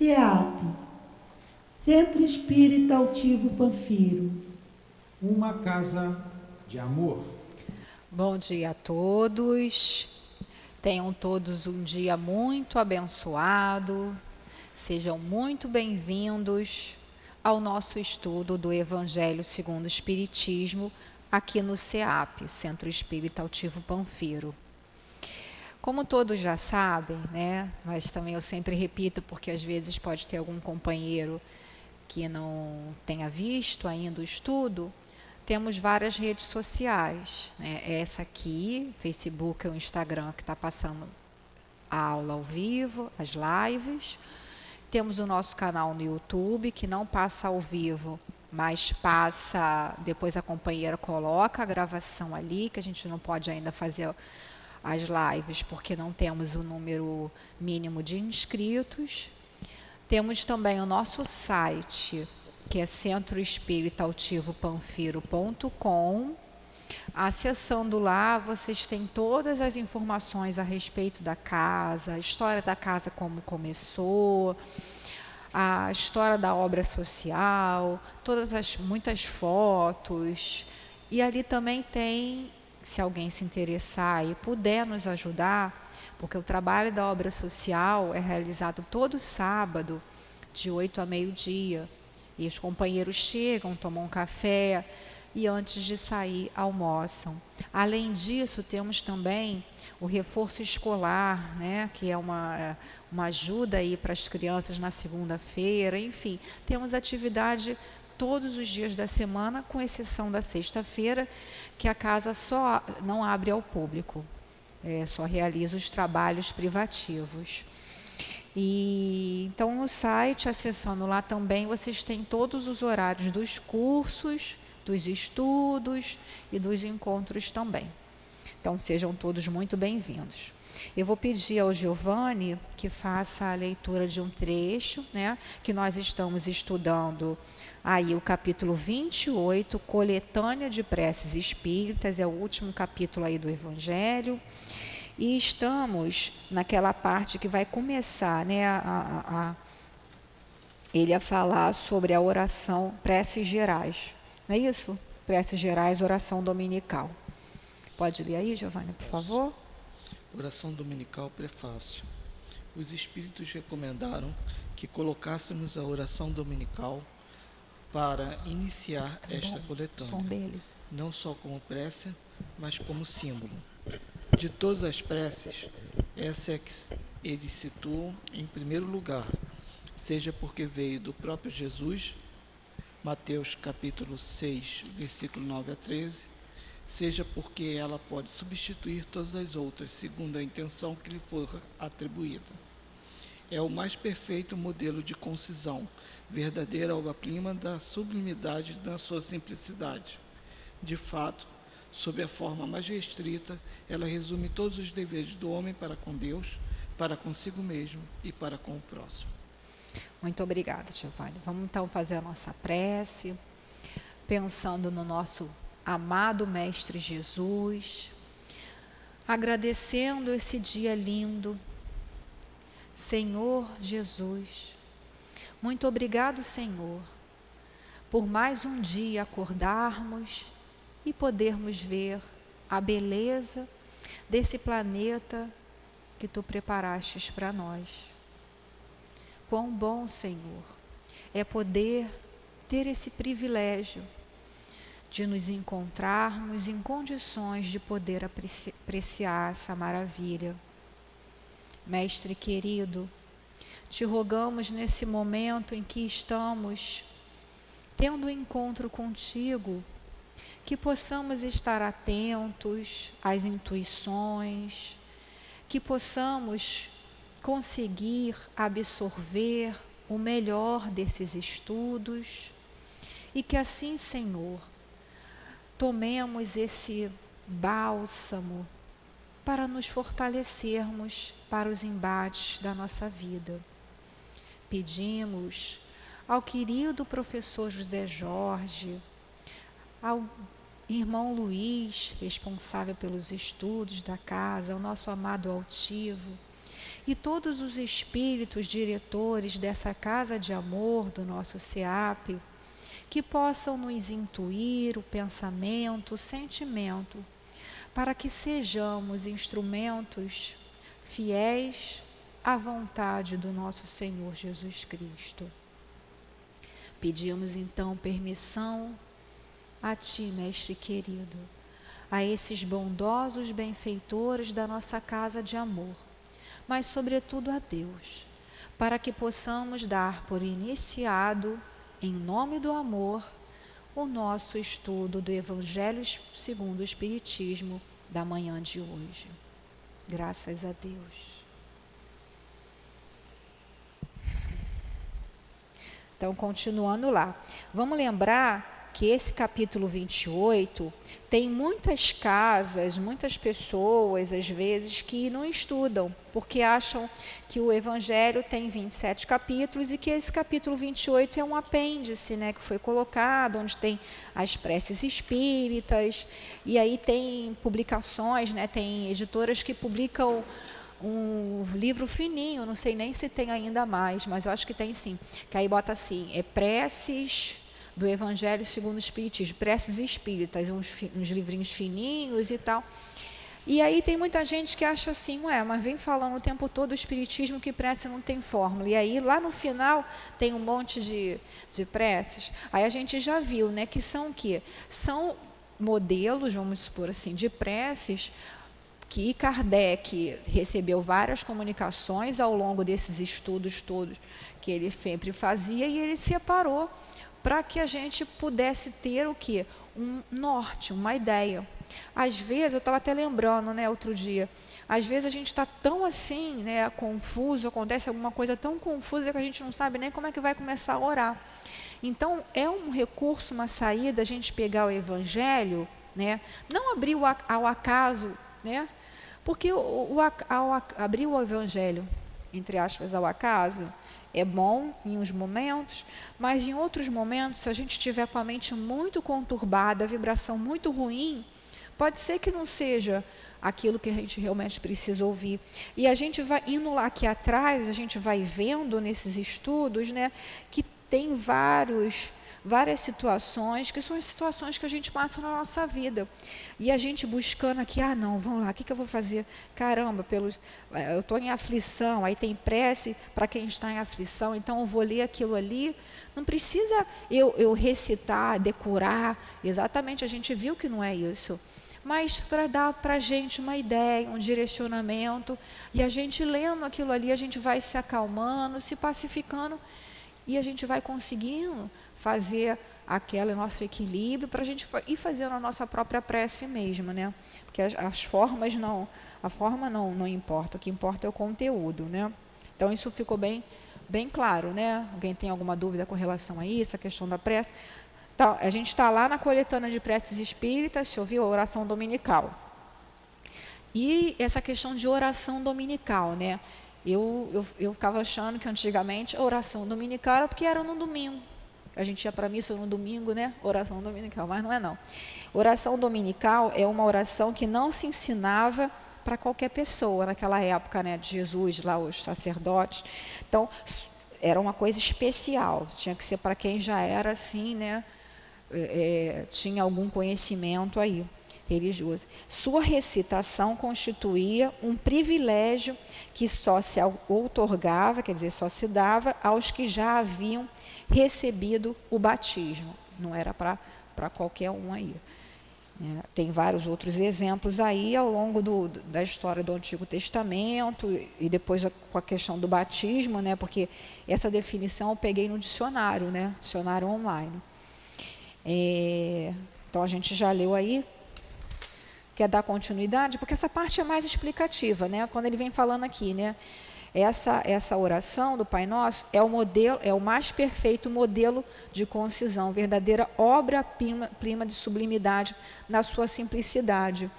CEAP, Centro Espírita Altivo Panfiro. Uma casa de amor. Bom dia a todos. Tenham todos um dia muito abençoado. Sejam muito bem-vindos ao nosso estudo do Evangelho segundo o Espiritismo aqui no CEAP, Centro Espírita Altivo Panfiro. Como todos já sabem, né? Mas também eu sempre repito porque às vezes pode ter algum companheiro que não tenha visto ainda o estudo, temos várias redes sociais, né? Essa aqui, Facebook ou Instagram, que está passando a aula ao vivo, as lives. Temos o nosso canal no YouTube, que não passa ao vivo, mas passa, depois a companheira coloca a gravação ali, que a gente não pode ainda fazer as lives, porque não temos o número mínimo de inscritos. Temos também o nosso site, que é centroespiritautivopanfiro.com. Acessando lá, vocês têm todas as informações a respeito da casa, a história da casa como começou, a história da obra social, muitas fotos. E ali também tem, se alguém se interessar e puder nos ajudar, porque o trabalho da obra social é realizado todo sábado, de 8 a meio-dia. E os companheiros chegam, tomam um café e antes de sair almoçam. Além disso, temos também o reforço escolar, né, que é uma ajuda aí para as crianças na segunda-feira. Enfim, temos atividade todos os dias da semana, com exceção da sexta-feira, que a casa só não abre ao público, só realiza os trabalhos privativos. E então no site, acessando lá também, vocês têm todos os horários dos cursos, dos estudos e dos encontros também. Então sejam todos muito bem-vindos. Eu vou pedir ao Giovanni que faça a leitura de um trecho, né, que nós estamos estudando aí o capítulo 28, Coletânea de Preces Espíritas, é o último capítulo aí do Evangelho. E estamos naquela parte que vai começar, né, ele a falar sobre a oração, preces gerais. Não é isso? Preces gerais, oração dominical. Pode ler aí, Giovanni, por favor? Oração dominical, prefácio. Os Espíritos recomendaram que colocássemos a oração dominical para iniciar esta coletânea, não só como prece, mas como símbolo. De todas as preces, essa é que eles situam em primeiro lugar, seja porque veio do próprio Jesus, Mateus capítulo 6, versículo 9 a 13, seja porque ela pode substituir todas as outras, segundo a intenção que lhe for atribuída. É o mais perfeito modelo de concisão, verdadeira obra-prima da sublimidade na sua simplicidade. De fato, sob a forma mais restrita, ela resume todos os deveres do homem para com Deus, para consigo mesmo e para com o próximo. Muito obrigada, Giovanni. Vamos então fazer a nossa prece, pensando no nosso amado Mestre Jesus, agradecendo esse dia lindo. Senhor Jesus, muito obrigado, Senhor, por mais um dia acordarmos e podermos ver a beleza desse planeta que Tu preparastes para nós. Quão bom, Senhor, é poder ter esse privilégio de nos encontrarmos em condições de poder apreciar essa maravilha. Mestre querido, te rogamos nesse momento em que estamos tendo um encontro contigo, que possamos estar atentos às intuições, que possamos conseguir absorver o melhor desses estudos e que assim, Senhor, tomemos esse bálsamo para nos fortalecermos para os embates da nossa vida. Pedimos ao querido professor José Jorge, ao irmão Luiz, responsável pelos estudos da casa, ao nosso amado altivo, e todos os espíritos diretores dessa casa de amor do nosso SEAP, que possam nos intuir o pensamento, o sentimento, para que sejamos instrumentos fiéis à vontade do nosso Senhor Jesus Cristo. Pedimos então permissão a Ti, Mestre querido, a esses bondosos benfeitores da nossa casa de amor, mas sobretudo a Deus, para que possamos dar por iniciado, em nome do amor, o nosso estudo do Evangelho segundo o Espiritismo da manhã de hoje. Graças a Deus. Então, continuando lá, vamos lembrar que esse capítulo 28 tem muitas casas, muitas pessoas, às vezes, que não estudam, porque acham que o Evangelho tem 27 capítulos e que esse capítulo 28 é um apêndice, né, que foi colocado, onde tem as preces espíritas, e aí tem publicações, né, tem editoras que publicam um livro fininho, não sei nem se tem ainda mais, mas eu acho que tem sim, que aí bota assim, preces do Evangelho segundo o Espiritismo, preces espíritas, uns livrinhos fininhos e tal. E aí tem muita gente que acha assim, mas vem falando o tempo todo o Espiritismo que prece não tem fórmula. E aí lá no final tem um monte de preces. Aí a gente já viu, né, que são o quê? São modelos, vamos supor assim, de preces que Kardec recebeu várias comunicações ao longo desses estudos todos que ele sempre fazia, e ele separou para que a gente pudesse ter o quê? Um norte, uma ideia. Às vezes, eu estava até lembrando, né, outro dia, às vezes a gente está tão assim, né, confuso, acontece alguma coisa tão confusa que a gente não sabe nem como é que vai começar a orar. Então, é um recurso, uma saída, a gente pegar o Evangelho, né, não abrir ao acaso, né, porque abrir o Evangelho, entre aspas, ao acaso, é bom em uns momentos, mas em outros momentos, se a gente estiver com a mente muito conturbada, a vibração muito ruim, pode ser que não seja aquilo que a gente realmente precisa ouvir. E a gente vai indo lá aqui atrás, a gente vai vendo nesses estudos, né, que tem várias situações, que são as situações que a gente passa na nossa vida. E a gente buscando aqui, não, vamos lá, o que eu vou fazer? Caramba, eu estou em aflição, aí tem prece para quem está em aflição, então eu vou ler aquilo ali. Não precisa eu recitar, decorar, exatamente, a gente viu que não é isso. Mas para dar para a gente uma ideia, um direcionamento, e a gente lendo aquilo ali, a gente vai se acalmando, se pacificando, e a gente vai conseguindo fazer aquele nosso equilíbrio para a gente ir fazendo a nossa própria prece mesmo, né? Porque as formas a forma não importa, o que importa é o conteúdo, né? Então isso ficou bem claro, né? Alguém tem alguma dúvida com relação a isso, a questão da prece? Então, a gente está lá na coletânea de preces espíritas, deixa eu ver, a oração dominical. E essa questão de oração dominical, né? Eu ficava achando que antigamente a oração dominical era porque era no domingo. A gente ia para a missa no domingo, né? Oração dominical, mas não é não. Oração dominical é uma oração que não se ensinava para qualquer pessoa naquela época, né? De Jesus, lá os sacerdotes. Então, era uma coisa especial. Tinha que ser para quem já era assim, né? Tinha algum conhecimento aí religioso. Sua recitação constituía um privilégio que só se outorgava, quer dizer, só se dava aos que já haviam recebido o batismo. Não era para qualquer um aí. Tem vários outros exemplos aí ao longo da história do Antigo Testamento e depois com a questão do batismo, né? Porque essa definição eu peguei no dicionário, né? Dicionário online. Então a gente já leu aí. Quer dar continuidade? Porque essa parte é mais explicativa, né? Quando ele vem falando aqui, né? Essa oração do Pai Nosso é o modelo, é o mais perfeito modelo de concisão, verdadeira obra-prima de sublimidade na sua simplicidade.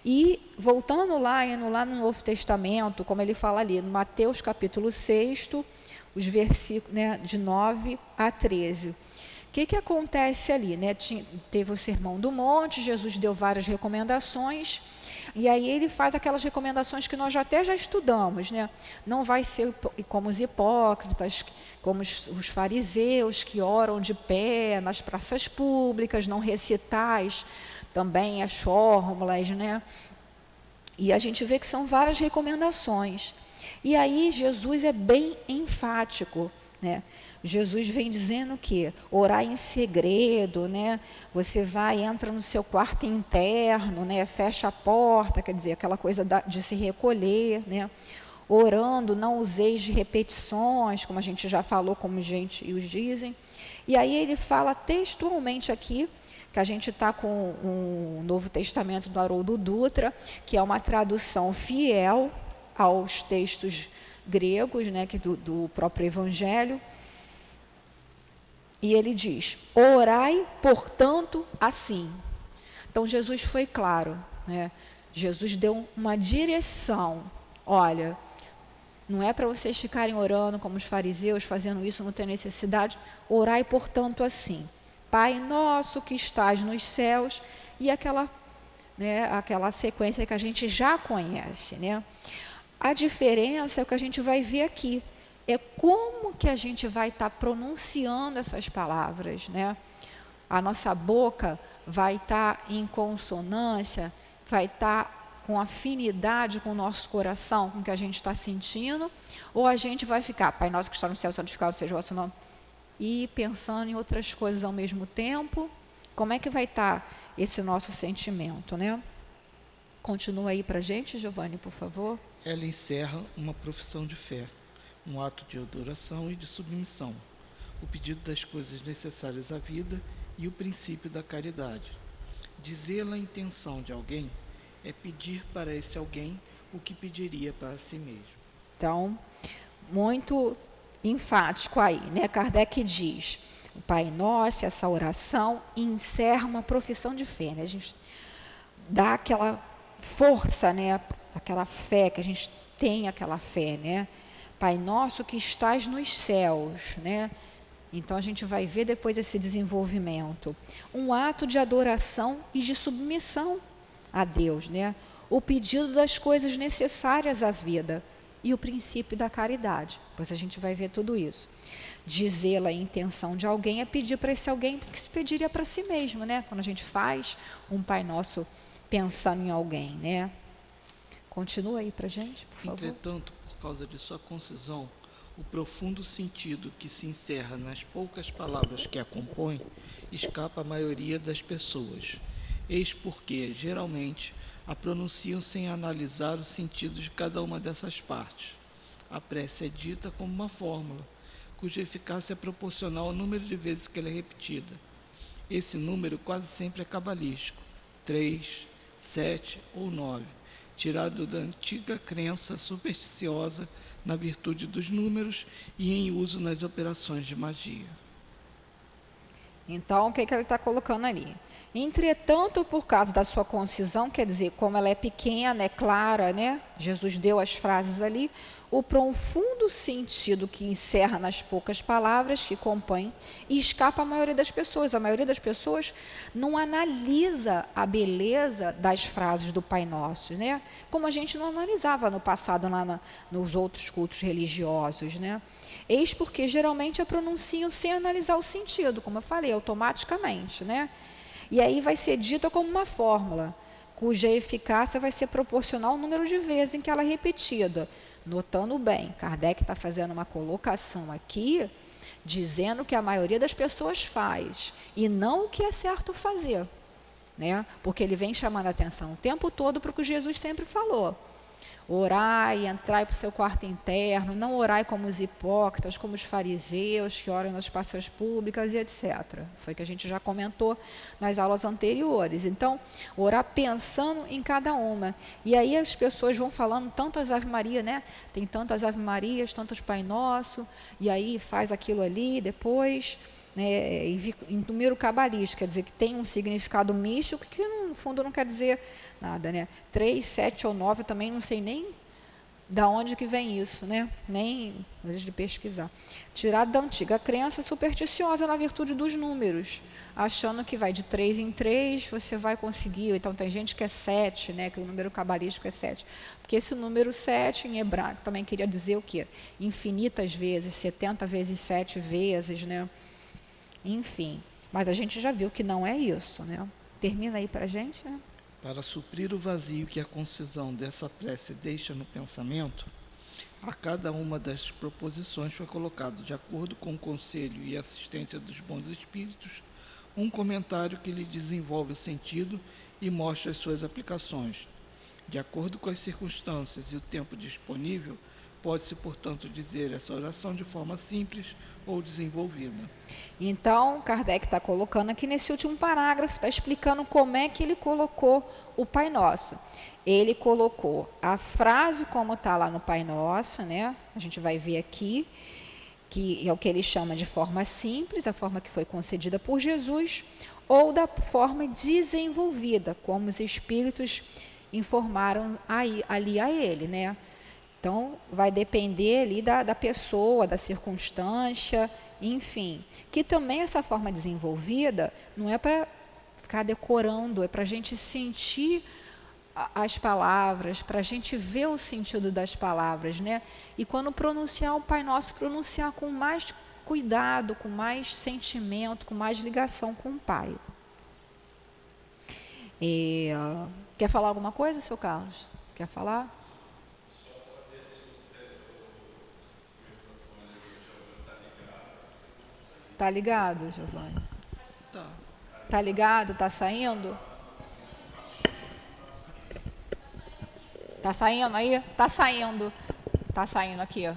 E voltando lá, indo lá no Novo Testamento, como ele fala ali, no Mateus capítulo 6, os versículos, né, de 9 a 13. O que acontece ali, né? Teve o Sermão do Monte, Jesus deu várias recomendações. E aí ele faz aquelas recomendações que nós já estudamos, né? Não vai ser como os hipócritas, como os fariseus que oram de pé nas praças públicas, não recitais também as fórmulas, né? E a gente vê que são várias recomendações. E aí Jesus é bem enfático, né? Jesus vem dizendo que orar em segredo, né? Você entra no seu quarto interno, né? Fecha a porta, quer dizer, aquela coisa de se recolher, né? Orando, não useis de repetições, como a gente já falou, como os dizem. E aí ele fala textualmente aqui, que a gente está com o Novo Testamento do Haroldo Dutra, que é uma tradução fiel aos textos gregos, né, do próprio Evangelho. E ele diz: orai, portanto, assim. Então, Jesus foi claro, né? Jesus deu uma direção. Olha, não é para vocês ficarem orando como os fariseus, fazendo isso, não tem necessidade. Orai, portanto, assim. Pai nosso que estás nos céus, e aquela sequência que a gente já conhece, né? A diferença é o que a gente vai ver aqui, é como que a gente vai estar pronunciando essas palavras, né? A nossa boca vai estar em consonância, vai estar com afinidade com o nosso coração, com o que a gente está sentindo, ou a gente vai ficar, Pai nosso que está no céu, santificado seja o vosso nome, e pensando em outras coisas ao mesmo tempo. Como é que vai estar esse nosso sentimento, né? Continua aí para a gente, Giovanni, por favor. Ela encerra uma profissão de fé, um ato de adoração e de submissão, o pedido das coisas necessárias à vida e o princípio da caridade. Dizê-la a intenção de alguém é pedir para esse alguém o que pediria para si mesmo. Então, muito enfático aí, né? Kardec diz: o Pai Nosso, essa oração encerra uma profissão de fé, né? A gente dá aquela força, né? Aquela fé, que a gente tem aquela fé, né? Pai Nosso que estás nos céus, né? Então a gente vai ver depois esse desenvolvimento. Um ato de adoração e de submissão a Deus, né? O pedido das coisas necessárias à vida e o princípio da caridade. Depois a gente vai ver tudo isso. Dizê-la a intenção de alguém é pedir para esse alguém que se pediria para si mesmo, né? Quando a gente faz um Pai Nosso pensando em alguém, né? Continua aí para a gente, por favor. Entretanto, por causa de sua concisão, o profundo sentido que se encerra nas poucas palavras que a compõem escapa à maioria das pessoas. Eis porque, geralmente, a pronunciam sem analisar o sentido de cada uma dessas partes. A prece é dita como uma fórmula, cuja eficácia é proporcional ao número de vezes que ela é repetida. Esse número quase sempre é cabalístico, 3, 7 ou 9, tirado da antiga crença supersticiosa na virtude dos números e em uso nas operações de magia. Então, o que ele está colocando ali? Entretanto, por causa da sua concisão, quer dizer, como ela é pequena, é clara, né? Jesus deu as frases ali, o profundo sentido que encerra nas poucas palavras que compõem e escapa à maioria das pessoas. A maioria das pessoas não analisa a beleza das frases do Pai Nosso, né? Como a gente não analisava no passado lá nos outros cultos religiosos, né? Eis porque geralmente a pronunciam sem analisar o sentido, como eu falei, automaticamente, né? E aí vai ser dita como uma fórmula, cuja eficácia vai ser proporcional ao número de vezes em que ela é repetida. Notando bem, Kardec está fazendo uma colocação aqui, dizendo que a maioria das pessoas faz, e não o que é certo fazer, né? Porque ele vem chamando a atenção o tempo todo para o que Jesus sempre falou. Orai, entrai para o seu quarto interno, não orai como os hipócritas, como os fariseus, que oram nas praças públicas e etc. Foi o que a gente já comentou nas aulas anteriores. Então, orar pensando em cada uma. E aí as pessoas vão falando tantas Ave Maria, né? Tem tantas Ave Marias, tantos Pai Nosso, e aí faz aquilo ali, depois, né, em número cabalístico, quer dizer que tem um significado místico que no fundo não quer dizer nada, né? 3, 7 ou 9, eu também não sei nem Da onde que vem isso, né? Nem antes de pesquisar. Tirado da antiga crença supersticiosa na virtude dos números, achando que vai de 3 em 3, você vai conseguir. Então tem gente que é 7, né? Que o número cabalístico é 7. Porque esse número 7 em hebraico também queria dizer o quê? Infinitas vezes, 70 vezes 7 vezes, né? Enfim. Mas a gente já viu que não é isso, né? Termina aí para a gente, né? Para suprir o vazio que a concisão dessa prece deixa no pensamento, a cada uma das proposições foi colocado, de acordo com o conselho e assistência dos bons espíritos, um comentário que lhe desenvolve o sentido e mostra as suas aplicações. De acordo com as circunstâncias e o tempo disponível, pode-se, portanto, dizer essa oração de forma simples ou desenvolvida. Então, Kardec está colocando aqui nesse último parágrafo, está explicando como é que ele colocou o Pai Nosso. Ele colocou a frase como está lá no Pai Nosso, né? A gente vai ver aqui, que é o que ele chama de forma simples, a forma que foi concedida por Jesus, ou da forma desenvolvida, como os Espíritos informaram ali a ele, né? Então, vai depender ali da pessoa, da circunstância, enfim. Que também essa forma desenvolvida não é para ficar decorando, é para a gente sentir as palavras, para a gente ver o sentido das palavras, né? E quando pronunciar o Pai Nosso, pronunciar com mais cuidado, com mais sentimento, com mais ligação com o Pai. Quer falar alguma coisa, seu Carlos? Quer falar? Tá ligado, Giovanni? Tá. Tá ligado? Tá saindo? Tá saindo aí? Tá saindo. Tá saindo aqui, ó,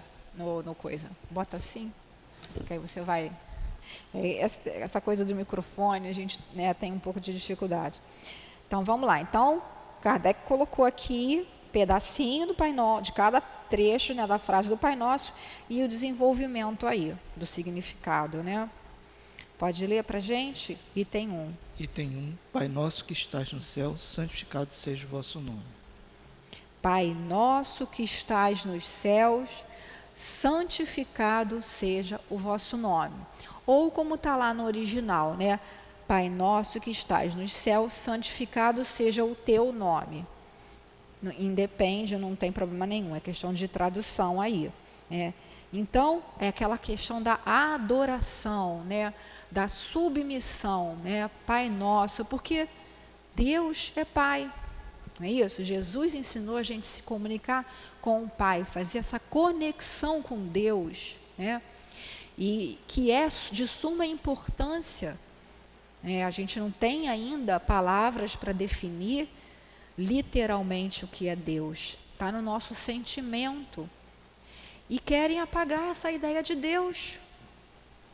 no coisa. Bota assim, que aí você vai... Essa coisa do microfone, a gente, né, tem um pouco de dificuldade. Então, vamos lá. Então, Kardec colocou aqui pedacinho do Pai Nosso, de cada trecho, né, da frase do Pai Nosso, e o desenvolvimento aí do significado, né? Pode ler para a gente? Item 1. Item 1. Pai nosso que estás no céu, santificado seja o vosso nome. Pai nosso que estás nos céus, santificado seja o vosso nome. Ou como está lá no original, né? Pai nosso que estás nos céus, santificado seja o teu nome. Independe, não tem problema nenhum, é questão de tradução aí, né? Então, é aquela questão da adoração, né? Da submissão, né? Pai nosso, porque Deus é Pai, não é isso? Jesus ensinou a gente se comunicar com o Pai, fazer essa conexão com Deus, né? E que é de suma importância. A gente não tem ainda palavras para definir literalmente o que é Deus. Está no nosso sentimento. E querem apagar essa ideia de Deus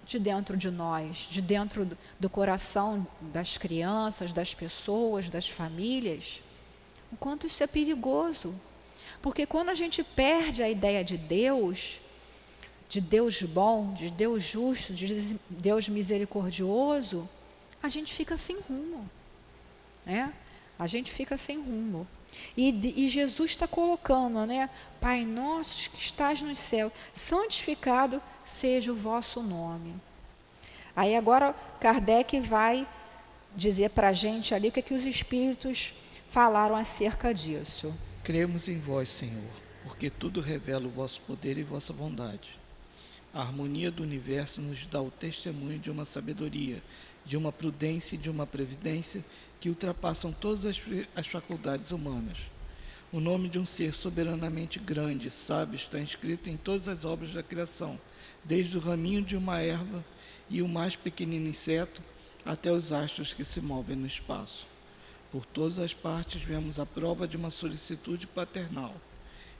de dentro de nós, de dentro do coração das crianças, das pessoas, das famílias. O quanto isso é perigoso. Porque quando a gente perde a ideia de Deus bom, de Deus justo, de Deus misericordioso, a gente fica sem rumo, né? A gente fica sem rumo. E Jesus está colocando, né? Pai nosso que estás no céu, santificado seja o vosso nome. Aí agora Kardec vai dizer para a gente ali o que os Espíritos falaram acerca disso. Cremos em vós, Senhor, porque tudo revela o vosso poder e vossa bondade. A harmonia do universo nos dá o testemunho de uma sabedoria, de uma prudência e de uma previdência que ultrapassam todas as faculdades humanas. O nome de um ser soberanamente grande, sábio, está inscrito em todas as obras da criação, desde o raminho de uma erva e o mais pequenino inseto, até os astros que se movem no espaço. Por todas as partes vemos a prova de uma solicitude paternal.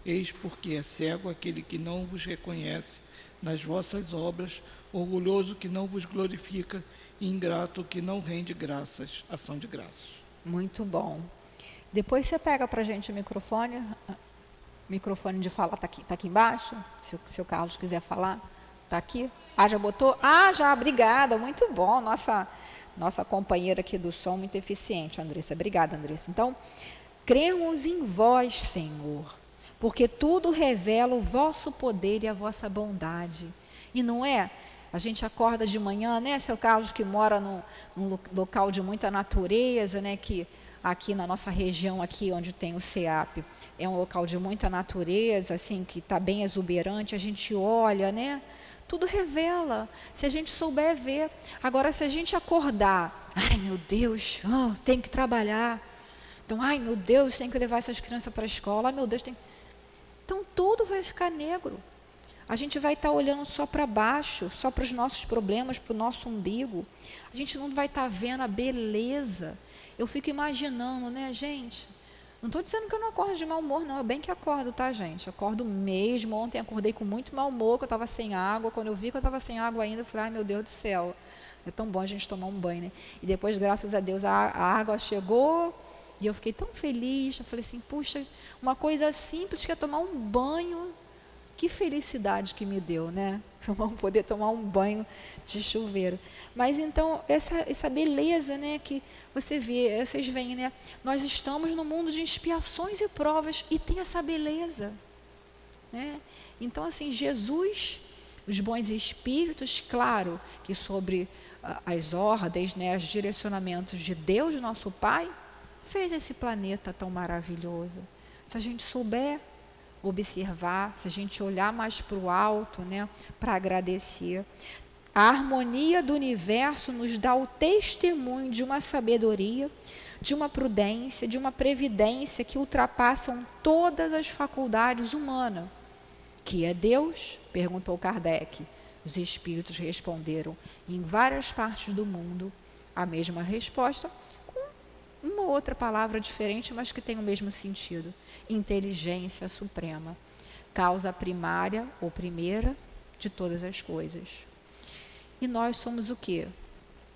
Eis porque é cego aquele que não vos reconhece nas vossas obras, orgulhoso que não vos glorifica, e ingrato que não rende graças, ação de graças. Muito bom. Depois você pega para a gente o microfone de falar está aqui embaixo, se o seu Carlos quiser falar, está aqui. Já botou? Já, obrigada, muito bom, nossa companheira aqui do som, muito eficiente, Andressa. Obrigada, Andressa. Então, cremos em vós, Senhor, porque tudo revela o vosso poder e a vossa bondade. E não é? A gente acorda de manhã, né, seu Carlos, que mora num local de muita natureza, né, que aqui na nossa região, aqui onde tem o CEAP, é um local de muita natureza, assim, que está bem exuberante, a gente olha, né, tudo revela, se a gente souber ver. Agora, se a gente acordar, ai meu Deus, tenho que trabalhar, então, ai meu Deus, tenho que levar essas crianças para a escola, ai meu Deus, então tudo vai ficar negro. A gente vai estar olhando só para baixo, só para os nossos problemas, para o nosso umbigo. A gente não vai estar vendo a beleza. Eu fico imaginando, né, gente? Não estou dizendo que eu não acordo de mau humor, não. Eu bem que acordo, tá, gente? Acordo mesmo. Ontem acordei com muito mau humor, que eu estava sem água. Quando eu vi que eu estava sem água ainda, eu falei, ai, meu Deus do céu. É tão bom a gente tomar um banho, né? E depois, graças a Deus, a água chegou e eu fiquei tão feliz. Eu falei assim, puxa, uma coisa simples que é tomar um banho. Que felicidade que me deu, né? Poder tomar um banho de chuveiro. Mas então, essa beleza, né, que você vê, vocês veem, né? Nós estamos no mundo de expiações e provas e tem essa beleza, né? Então, assim, Jesus, os bons espíritos, claro que sobre as ordens, né, os direcionamentos de Deus, nosso Pai, fez esse planeta tão maravilhoso. Se a gente souber observar, se a gente olhar mais para o alto, né, para agradecer. A harmonia do universo nos dá o testemunho de uma sabedoria, de uma prudência, de uma previdência que ultrapassam todas as faculdades humanas. Que é Deus? Perguntou Kardec. Os espíritos responderam em várias partes do mundo a mesma resposta, uma outra palavra diferente, mas que tem o mesmo sentido. Inteligência suprema, causa primária ou primeira de todas as coisas. E nós somos o quê?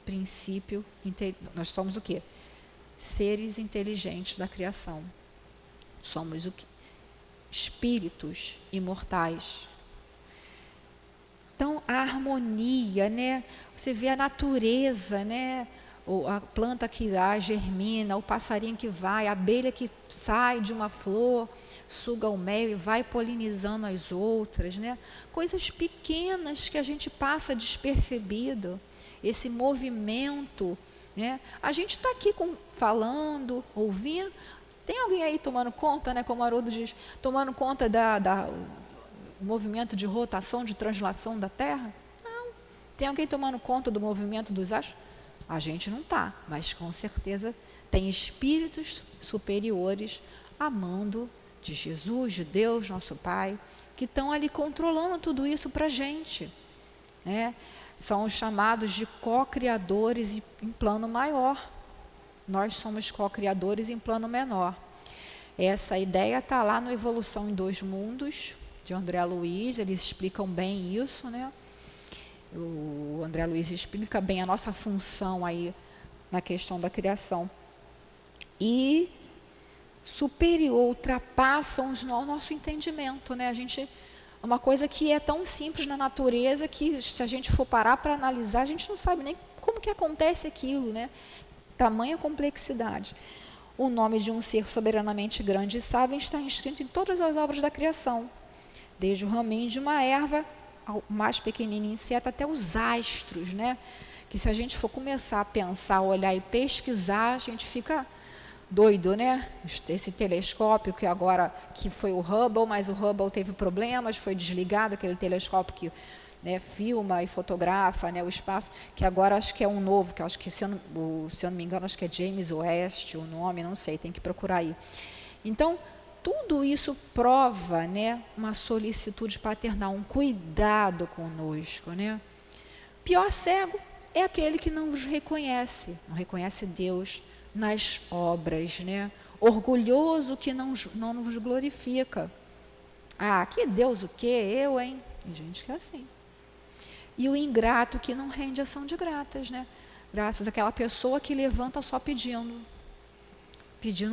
Princípio, nós somos o quê? Seres inteligentes da criação. Somos o quê? Espíritos imortais. Então, a harmonia, né? Você vê a natureza, né? A planta que germina, o passarinho que vai, a abelha que sai de uma flor, suga o mel e vai polinizando as outras, né? Coisas pequenas que a gente passa despercebido, esse movimento, né? A gente está aqui falando, ouvindo, tem alguém aí tomando conta, né? Como o Haroldo diz, tomando conta do movimento de rotação, de translação da Terra? Não. Tem alguém tomando conta do movimento dos astros? A gente não está, mas com certeza tem espíritos superiores amando de Jesus, de Deus, nosso Pai, que estão ali controlando tudo isso para a gente, né? São os chamados de co-criadores em plano maior. Nós somos co-criadores em plano menor. Essa ideia está lá no Evolução em Dois Mundos, de André Luiz, eles explicam bem isso, né? O André Luiz explica bem a nossa função aí na questão da criação. E superior, ultrapassam o nosso entendimento, né? Uma coisa que é tão simples na natureza que se a gente for parar para analisar, a gente não sabe nem como que acontece aquilo, né? Tamanha complexidade. O nome de um ser soberanamente grande e sábio está inscrito em todas as obras da criação, desde o raminho de uma erva ao mais pequenino inseto até os astros, né? Que se a gente for começar a pensar, olhar e pesquisar, a gente fica doido, né? Esse telescópio que foi o Hubble, mas o Hubble teve problemas, foi desligado, aquele telescópio que, né, filma e fotografa, né, o espaço, que agora acho que é um novo, que acho que, se eu não me engano, acho que é James West, o nome, não sei, tem que procurar aí. Então, tudo isso prova, né, uma solicitude paternal, um cuidado conosco, né? Pior cego é aquele que não vos reconhece, não reconhece Deus nas obras, né? Orgulhoso que não vos glorifica. Ah, que Deus o quê? Eu, hein? Tem gente que é assim. E o ingrato que não rende ação de graças, né? Graças àquela pessoa que levanta só pedindo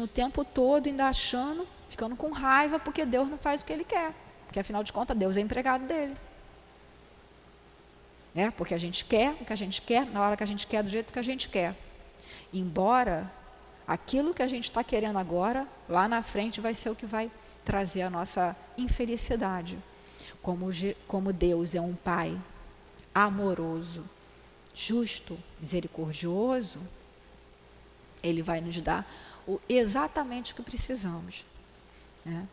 o tempo todo, ainda achando, ficando com raiva porque Deus não faz o que Ele quer. Porque, afinal de contas, Deus é empregado dele. Né? Porque a gente quer o que a gente quer, na hora que a gente quer, do jeito que a gente quer. Embora aquilo que a gente está querendo agora, lá na frente vai ser o que vai trazer a nossa infelicidade. Como Deus é um Pai amoroso, justo, misericordioso, Ele vai nos dar exatamente o que precisamos, né?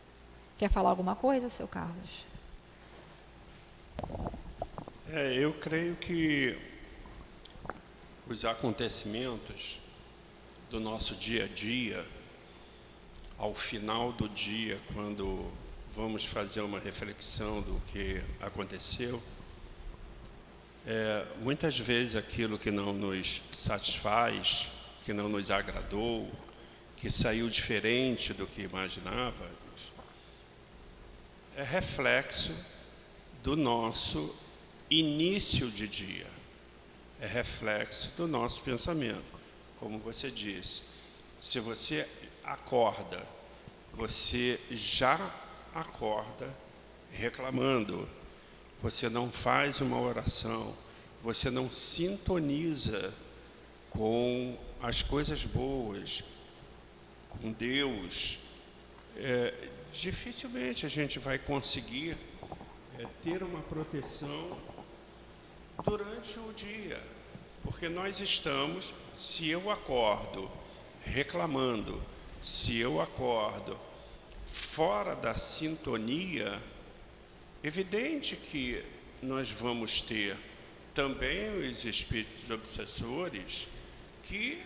Quer falar alguma coisa, seu Carlos? Eu creio que os acontecimentos do nosso dia a dia, ao final do dia, quando vamos fazer uma reflexão do que aconteceu, muitas vezes aquilo que não nos satisfaz, que não nos agradou, que saiu diferente do que imaginávamos, é reflexo do nosso início de dia, é reflexo do nosso pensamento. Como você disse, se você acorda, você já acorda reclamando, você não faz uma oração, você não sintoniza com as coisas boas, com Deus, dificilmente a gente vai conseguir ter uma proteção durante o dia, porque nós estamos, se eu acordo reclamando, se eu acordo fora da sintonia, evidente que nós vamos ter também os espíritos obsessores que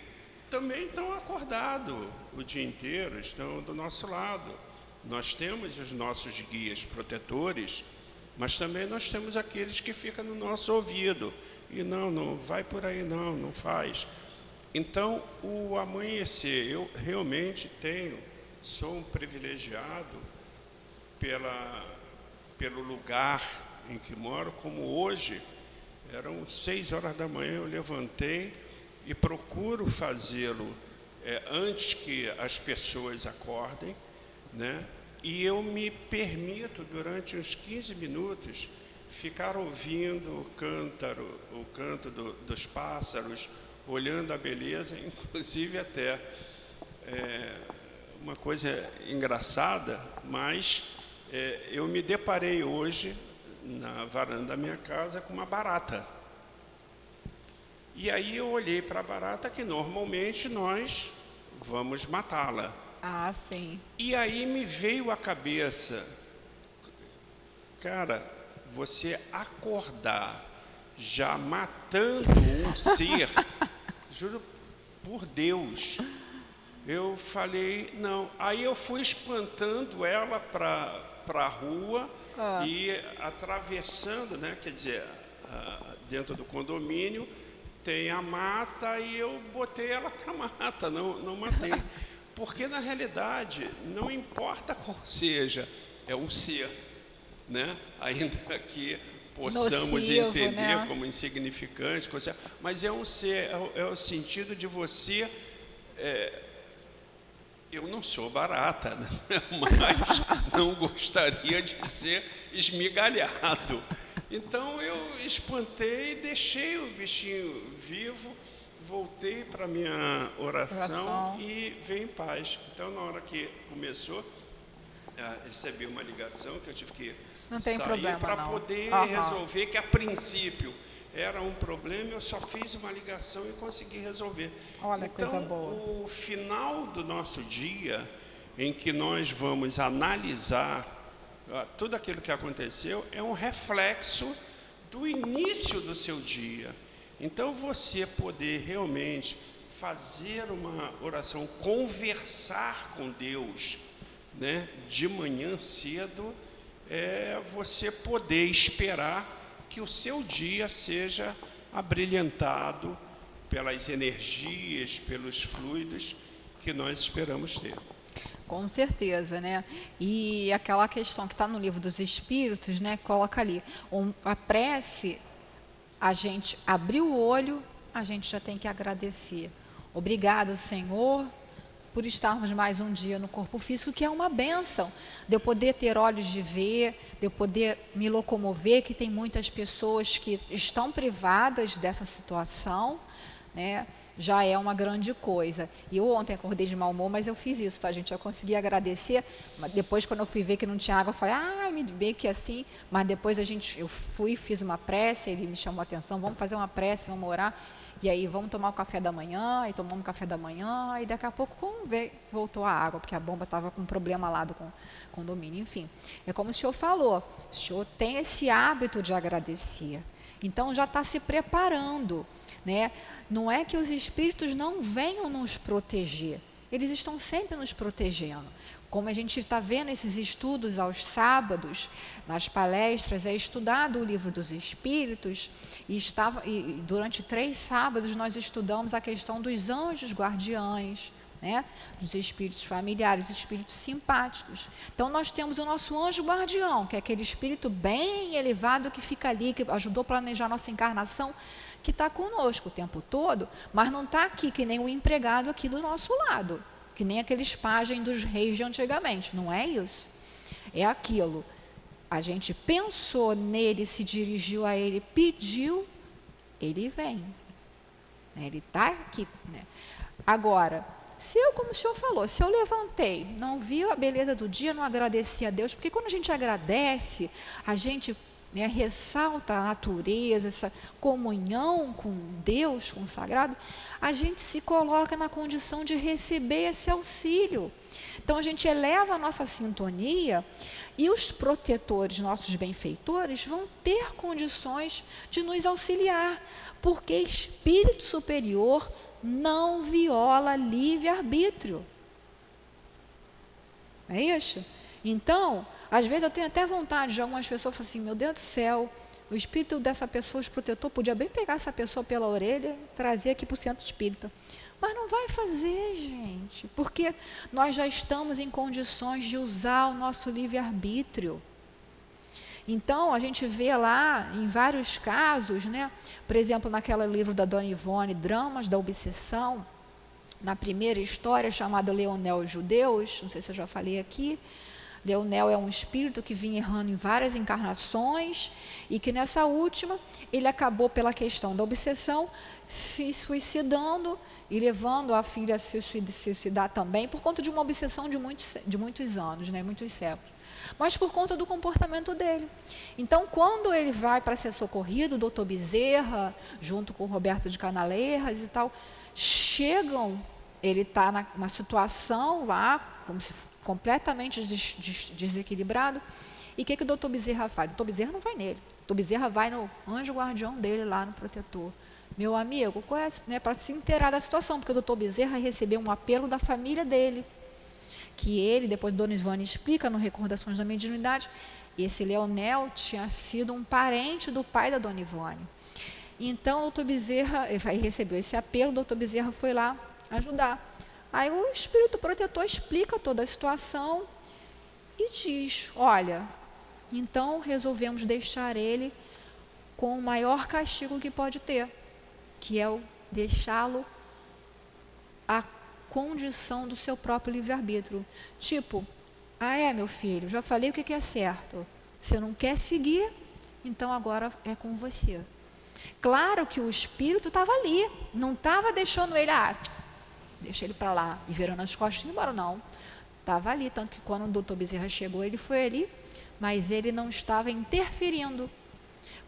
também estão acordados o dia inteiro, estão do nosso lado. Nós temos os nossos guias protetores, mas também nós temos aqueles que ficam no nosso ouvido. E não vai por aí, não faz. Então, o amanhecer, eu realmente sou um privilegiado pelo lugar em que moro, como hoje, eram 6 horas da manhã, eu levantei e procuro fazê-lo antes que as pessoas acordem, né? E eu me permito, durante uns 15 minutos, ficar ouvindo o canto dos pássaros, olhando a beleza, inclusive até uma coisa engraçada, mas eu me deparei hoje, na varanda da minha casa, com uma barata. E aí eu olhei para a barata, que normalmente nós vamos matá-la. Ah, sim. E aí me veio à cabeça, cara, você acordar já matando um ser, juro por Deus, eu falei, não. Aí eu fui espantando ela para a rua e atravessando, né? Quer dizer, dentro do condomínio tem a mata e eu botei ela para a mata, não matei. Porque, na realidade, não importa qual seja, é um ser, né? Ainda que possamos nocivo, entender, né? Como insignificante, mas é um ser, é o sentido de você... eu não sou barata, né? Mas não gostaria de ser esmigalhado. Então, eu espantei, deixei o bichinho vivo, voltei para a minha oração e veio em paz. Então, na hora que começou, recebi uma ligação que eu tive que sair para poder resolver, que a princípio era um problema, eu só fiz uma ligação e consegui resolver. Olha, então, coisa boa. O final do nosso dia, em que nós vamos analisar tudo aquilo que aconteceu, é um reflexo do início do seu dia. Então, você poder realmente fazer uma oração, conversar com Deus, né, de manhã cedo, você poder esperar que o seu dia seja abrilhantado pelas energias, pelos fluidos que nós esperamos ter. Com certeza, né? E aquela questão que está no Livro dos Espíritos, né? Coloca ali, a prece, a gente abrir o olho, a gente já tem que agradecer. Obrigado, Senhor, por estarmos mais um dia no corpo físico, que é uma bênção, de eu poder ter olhos de ver, de eu poder me locomover, que tem muitas pessoas que estão privadas dessa situação, né? já é uma grande coisa. E eu ontem acordei de mau humor, mas eu fiz isso, tá, gente? Eu consegui agradecer, mas depois quando eu fui ver que não tinha água, eu falei, meio que assim, mas depois eu fui, fiz uma prece, ele me chamou a atenção, vamos fazer uma prece, vamos orar, e aí vamos tomar o café da manhã, e tomamos o café da manhã, e daqui a pouco voltou a água, porque a bomba estava com um problema lá do condomínio, enfim. É como o senhor falou, o senhor tem esse hábito de agradecer, então já está se preparando, né? Não é que os espíritos não venham nos proteger, eles estão sempre nos protegendo. Como a gente está vendo esses estudos aos sábados, nas palestras, é estudado o livro dos Espíritos, e durante 3 sábados nós estudamos a questão dos anjos guardiães, né? Dos espíritos familiares, espíritos simpáticos. Então nós temos o nosso anjo guardião, que é aquele espírito bem elevado que fica ali, que ajudou a planejar nossa encarnação, que está conosco o tempo todo, mas não está aqui que nem o empregado aqui do nosso lado, que nem aqueles pajens dos reis de antigamente, não é isso? É aquilo, a gente pensou nele, se dirigiu a ele, pediu, ele vem, ele está aqui, né? Agora, se eu, como o senhor falou, se eu levantei, não vi a beleza do dia, não agradeci a Deus, porque quando a gente agradece, a gente, né, ressalta a natureza, essa comunhão com Deus, com o sagrado, a gente se coloca na condição de receber esse auxílio. Então a gente eleva a nossa sintonia e os protetores, nossos benfeitores, vão ter condições de nos auxiliar, porque espírito superior não viola livre-arbítrio. É isso? Então, às vezes eu tenho até vontade de algumas pessoas falar assim, meu Deus do céu, o espírito dessa pessoa, os protetor, podia bem pegar essa pessoa pela orelha e trazer aqui para o centro espírita. Mas não vai fazer, gente, porque nós já estamos em condições de usar o nosso livre-arbítrio. Então, a gente vê lá, em vários casos, né? Por exemplo, naquele livro da Dona Ivone, Dramas da Obsessão, na primeira história, chamada Leonel e os Judeus, não sei se eu já falei aqui, Leonel é um espírito que vinha errando em várias encarnações e que nessa última ele acabou, pela questão da obsessão, se suicidando e levando a filha a se suicidar também, por conta de uma obsessão de muitos anos, né, muitos séculos, mas por conta do comportamento dele. Então, quando ele vai para ser socorrido, o doutor Bezerra, junto com o Roberto de Canaleiras e tal, chegam, ele está numa situação lá, como se completamente desequilibrado, e o que o doutor Bezerra faz? O doutor Bezerra não vai nele, o doutor Bezerra vai no anjo guardião dele lá no protetor. Meu amigo, né, para se inteirar da situação, porque o doutor Bezerra recebeu um apelo da família dele, que ele, depois Dona Ivone explica no Recordações da Mediunidade, esse Leonel tinha sido um parente do pai da Dona Ivone. Então o doutor Bezerra recebeu esse apelo, o doutor Bezerra foi lá ajudar. Aí o espírito protetor explica toda a situação e diz, olha, então resolvemos deixar ele com o maior castigo que pode ter, que é o deixá-lo à condição do seu próprio livre-arbítrio. Tipo, meu filho, já falei o que é certo, você não quer seguir, então agora é com você. Claro que o espírito estava ali, não estava deixando ele, deixa ele para lá e virando as costas e ir embora, não. Estava ali, tanto que quando o doutor Bezerra chegou, ele foi ali, mas ele não estava interferindo,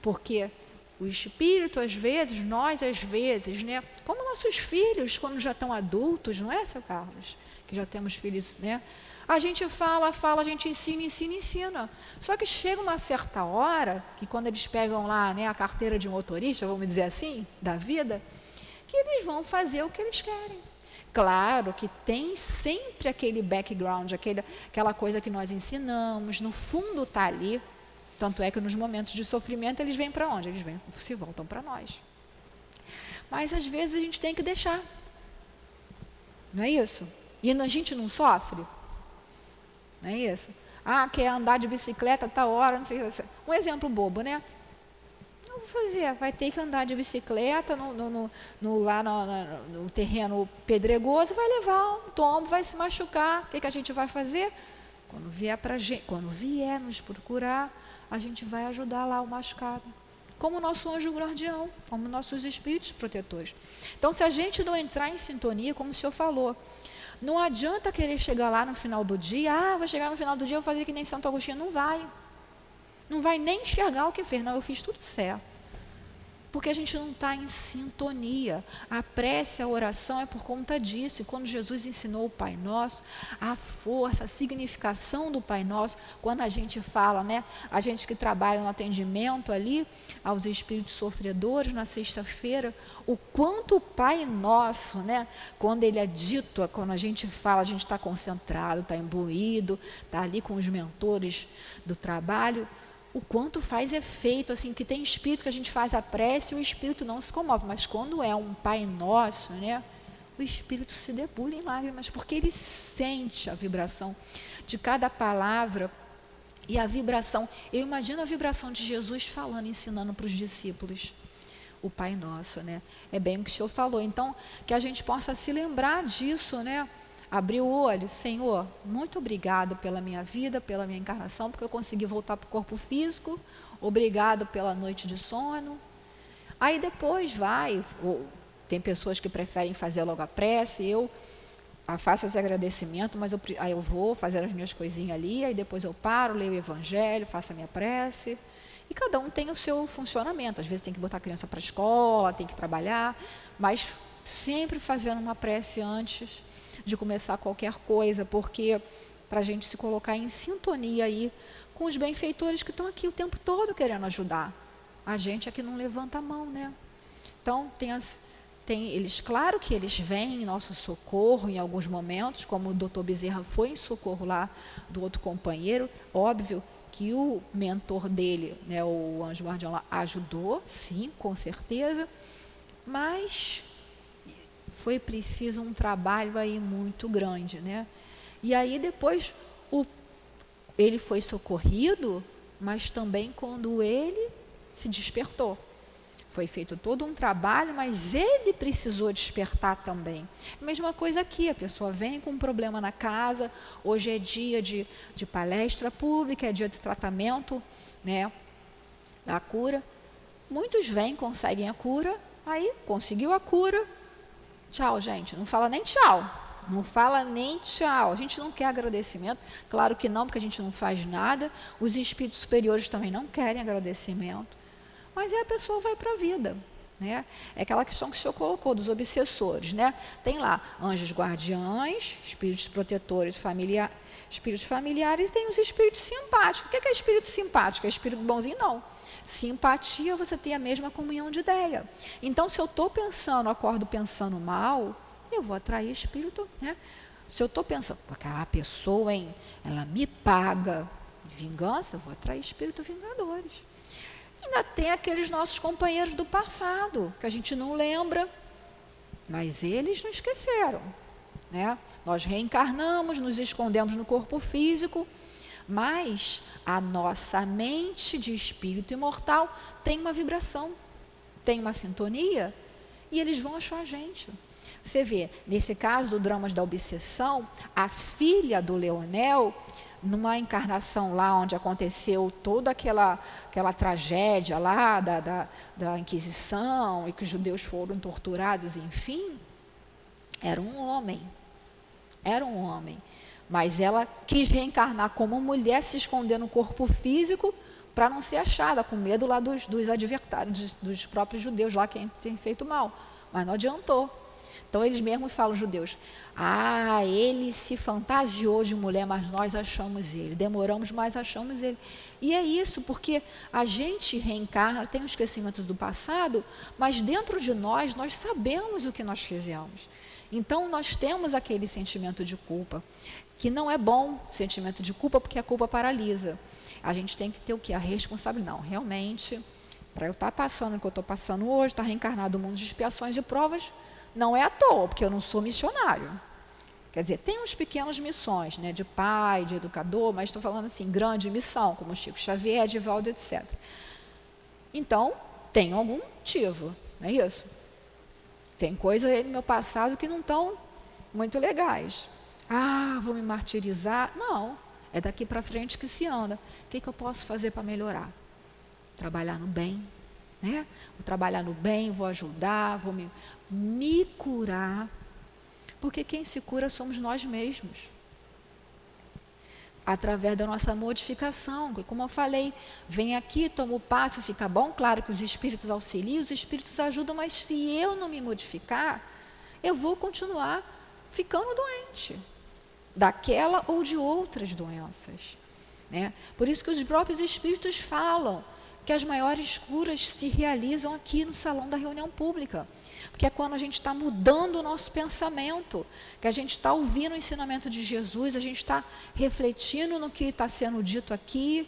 porque o espírito, às vezes, nós, às vezes, né, como nossos filhos, quando já estão adultos, não é, seu Carlos? Que já temos filhos, né? A gente fala, a gente ensina. Só que chega uma certa hora, que quando eles pegam lá, né, a carteira de motorista, vamos dizer assim, da vida, que eles vão fazer o que eles querem. Claro que tem sempre aquele background, aquela coisa que nós ensinamos, no fundo está ali. Tanto é que nos momentos de sofrimento eles vêm para onde? Eles se voltam para nós. Mas às vezes a gente tem que deixar. Não é isso? E a gente não sofre? Não é isso? Quer andar de bicicleta tal hora, não sei. Um exemplo bobo, né? Não vou fazer, vai ter que andar de bicicleta lá no terreno pedregoso, vai levar um tombo, vai se machucar. O que a gente vai fazer? Quando vier nos procurar, a gente vai ajudar lá o machucado. como nosso anjo guardião, como nossos espíritos protetores. Então, se a gente não entrar em sintonia, como o senhor falou, não adianta querer chegar lá no final do dia, vou chegar no final do dia, vou fazer que nem Santo Agostinho. Não vai. Não vai nem enxergar o que fez. Não, eu fiz tudo certo. Porque a gente não está em sintonia. A prece, a oração é por conta disso. E quando Jesus ensinou o Pai Nosso, a força, a significação do Pai Nosso, quando a gente fala, né, a gente que trabalha no atendimento ali, aos espíritos sofredores, na sexta-feira, o quanto o Pai Nosso, né, quando ele é dito, quando a gente fala, a gente está concentrado, está imbuído, está ali com os mentores do trabalho, o quanto faz efeito, assim, que tem espírito que a gente faz a prece e o espírito não se comove, mas quando é um Pai Nosso, né, o espírito se debulha em lágrimas, porque ele sente a vibração de cada palavra e a vibração. Eu imagino a vibração de Jesus falando, ensinando para os discípulos o Pai Nosso, né? É bem o que o senhor falou. Então, que a gente possa se lembrar disso, né? Abrir o olho, Senhor, muito obrigado pela minha vida, pela minha encarnação, porque eu consegui voltar para o corpo físico, obrigado pela noite de sono. Aí depois tem pessoas que preferem fazer logo a prece, eu faço esse agradecimento, mas aí eu vou fazer as minhas coisinhas ali, aí depois eu paro, leio o Evangelho, faço a minha prece. E cada um tem o seu funcionamento, às vezes tem que botar a criança para a escola, tem que trabalhar, mas sempre fazendo uma prece antes de começar qualquer coisa, porque para a gente se colocar em sintonia aí com os benfeitores que estão aqui o tempo todo querendo ajudar. A gente é que não levanta a mão, né? Então, eles, claro que eles vêm em nosso socorro em alguns momentos, como o doutor Bezerra foi em socorro lá do outro companheiro, óbvio que o mentor dele, né, o anjo guardião lá, ajudou, sim, com certeza, mas foi preciso um trabalho aí muito grande, né? E aí depois ele foi socorrido, mas também quando ele se despertou. Foi feito todo um trabalho, mas ele precisou despertar também. Mesma coisa aqui, a pessoa vem com um problema na casa, hoje é dia de palestra pública, é dia de tratamento, né, da cura. Muitos vêm, conseguem a cura, aí conseguiu a cura, tchau, gente, não fala nem tchau. Não fala nem tchau. A gente não quer agradecimento, claro que não, porque a gente não faz nada. Os espíritos superiores também não querem agradecimento. Mas aí a pessoa vai para a vida, né? É aquela questão que o senhor colocou dos obsessores, né? Tem lá anjos guardiães, espíritos protetores, espíritos familiares, e tem os espíritos simpáticos. O que é espírito simpático? É espírito bonzinho? Não. Simpatia, você tem a mesma comunhão de ideia. Então, se eu estou pensando, acordo pensando mal, eu vou atrair espírito, né? Se eu estou pensando, aquela pessoa, hein, ela me paga vingança, eu vou atrair espíritos vingadores. Ainda tem aqueles nossos companheiros do passado, que a gente não lembra, mas eles não esqueceram, né? Nós reencarnamos, nos escondemos no corpo físico, mas a nossa mente de espírito imortal tem uma vibração, tem uma sintonia, e eles vão achar a gente. Você vê, nesse caso do Dramas da Obsessão, a filha do Leonel, numa encarnação lá onde aconteceu toda aquela tragédia lá da Inquisição e que os judeus foram torturados, enfim, era um homem, mas ela quis reencarnar como mulher, se esconder no corpo físico para não ser achada, com medo lá dos adversários, dos próprios judeus lá que tinham feito mal, mas não adiantou. Então, eles mesmos falam, judeus, ele se fantasiou de mulher, mas nós achamos ele. Demoramos, mas achamos ele. E é isso, porque a gente reencarna, tem um esquecimento do passado, mas dentro de nós sabemos o que nós fizemos. Então, nós temos aquele sentimento de culpa, que não é bom, sentimento de culpa, porque a culpa paralisa. A gente tem que ter o quê? A responsabilidade. Não, realmente, para eu estar passando o que eu estou passando hoje, estar reencarnado no mundo de expiações e provas, não é à toa, porque eu não sou missionário. Quer dizer, tem uns pequenas missões, né, de pai, de educador, mas estou falando assim, grande missão, como Chico Xavier, Edivaldo, etc. Então, tem algum motivo, não é isso? Tem coisas aí no meu passado que não estão muito legais. Vou me martirizar. Não, é daqui para frente que se anda. O que eu posso fazer para melhorar? Trabalhar no bem, né? Vou trabalhar no bem, vou ajudar, vou me curar, porque quem se cura somos nós mesmos, através da nossa modificação. Como eu falei, vem aqui, toma o passo, fica bom. Claro que os espíritos auxiliam, os espíritos ajudam, mas se eu não me modificar, eu vou continuar ficando doente, daquela ou de outras doenças, né? Por isso que os próprios espíritos falam que as maiores curas se realizam aqui no salão da reunião pública, porque é quando a gente está mudando o nosso pensamento, que a gente está ouvindo o ensinamento de Jesus, a gente está refletindo no que está sendo dito aqui,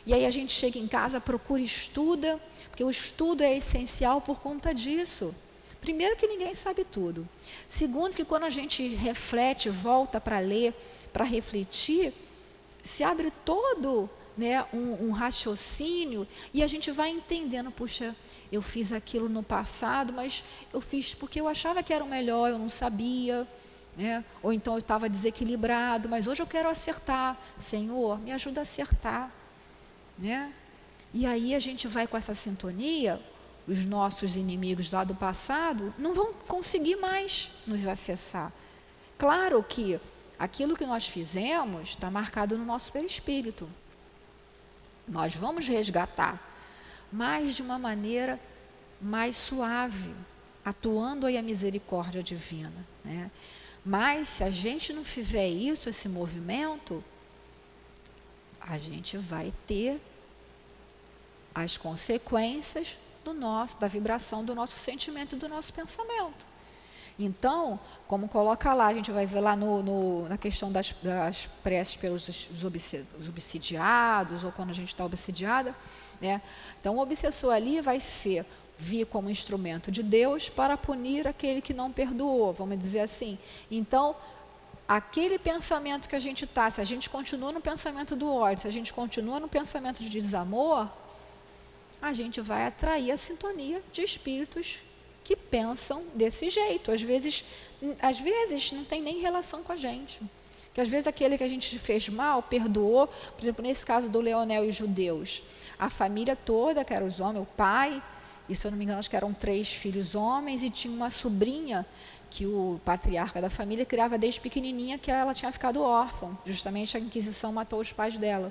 e aí a gente chega em casa, procura e estuda, porque o estudo é essencial por conta disso. Primeiro, que ninguém sabe tudo. Segundo, que quando a gente reflete, volta para ler, para refletir, se abre todo, né, um raciocínio, e a gente vai entendendo, puxa, eu fiz aquilo no passado, mas eu fiz porque eu achava que era o melhor, eu não sabia, né? Ou então eu estava desequilibrado, mas hoje eu quero acertar. Senhor, me ajuda a acertar, né? E aí a gente vai com essa sintonia, os nossos inimigos lá do passado não vão conseguir mais nos acessar. Claro que aquilo que nós fizemos está marcado no nosso perispírito. Nós vamos resgatar, mas de uma maneira mais suave, atuando aí a misericórdia divina, né? Mas se a gente não fizer isso, esse movimento, a gente vai ter as consequências da vibração do nosso sentimento e do nosso pensamento. Então, como coloca lá, a gente vai ver lá na questão das preces pelos os obsidiados, ou quando a gente está obsidiada, né? Então, o obsessor ali vai vir como instrumento de Deus para punir aquele que não perdoou, vamos dizer assim. Então, aquele pensamento que a gente está, se a gente continua no pensamento do ódio, se a gente continua no pensamento de desamor, a gente vai atrair a sintonia de espíritos que pensam desse jeito. Às vezes não tem nem relação com a gente. Que às vezes aquele que a gente fez mal, perdoou, por exemplo, nesse caso do Leonel e os judeus, a família toda, que eram os homens, o pai, e se eu não me engano, acho que eram 3 filhos homens, e tinha uma sobrinha que o patriarca da família criava desde pequenininha, que ela tinha ficado órfã. Justamente a Inquisição matou os pais dela.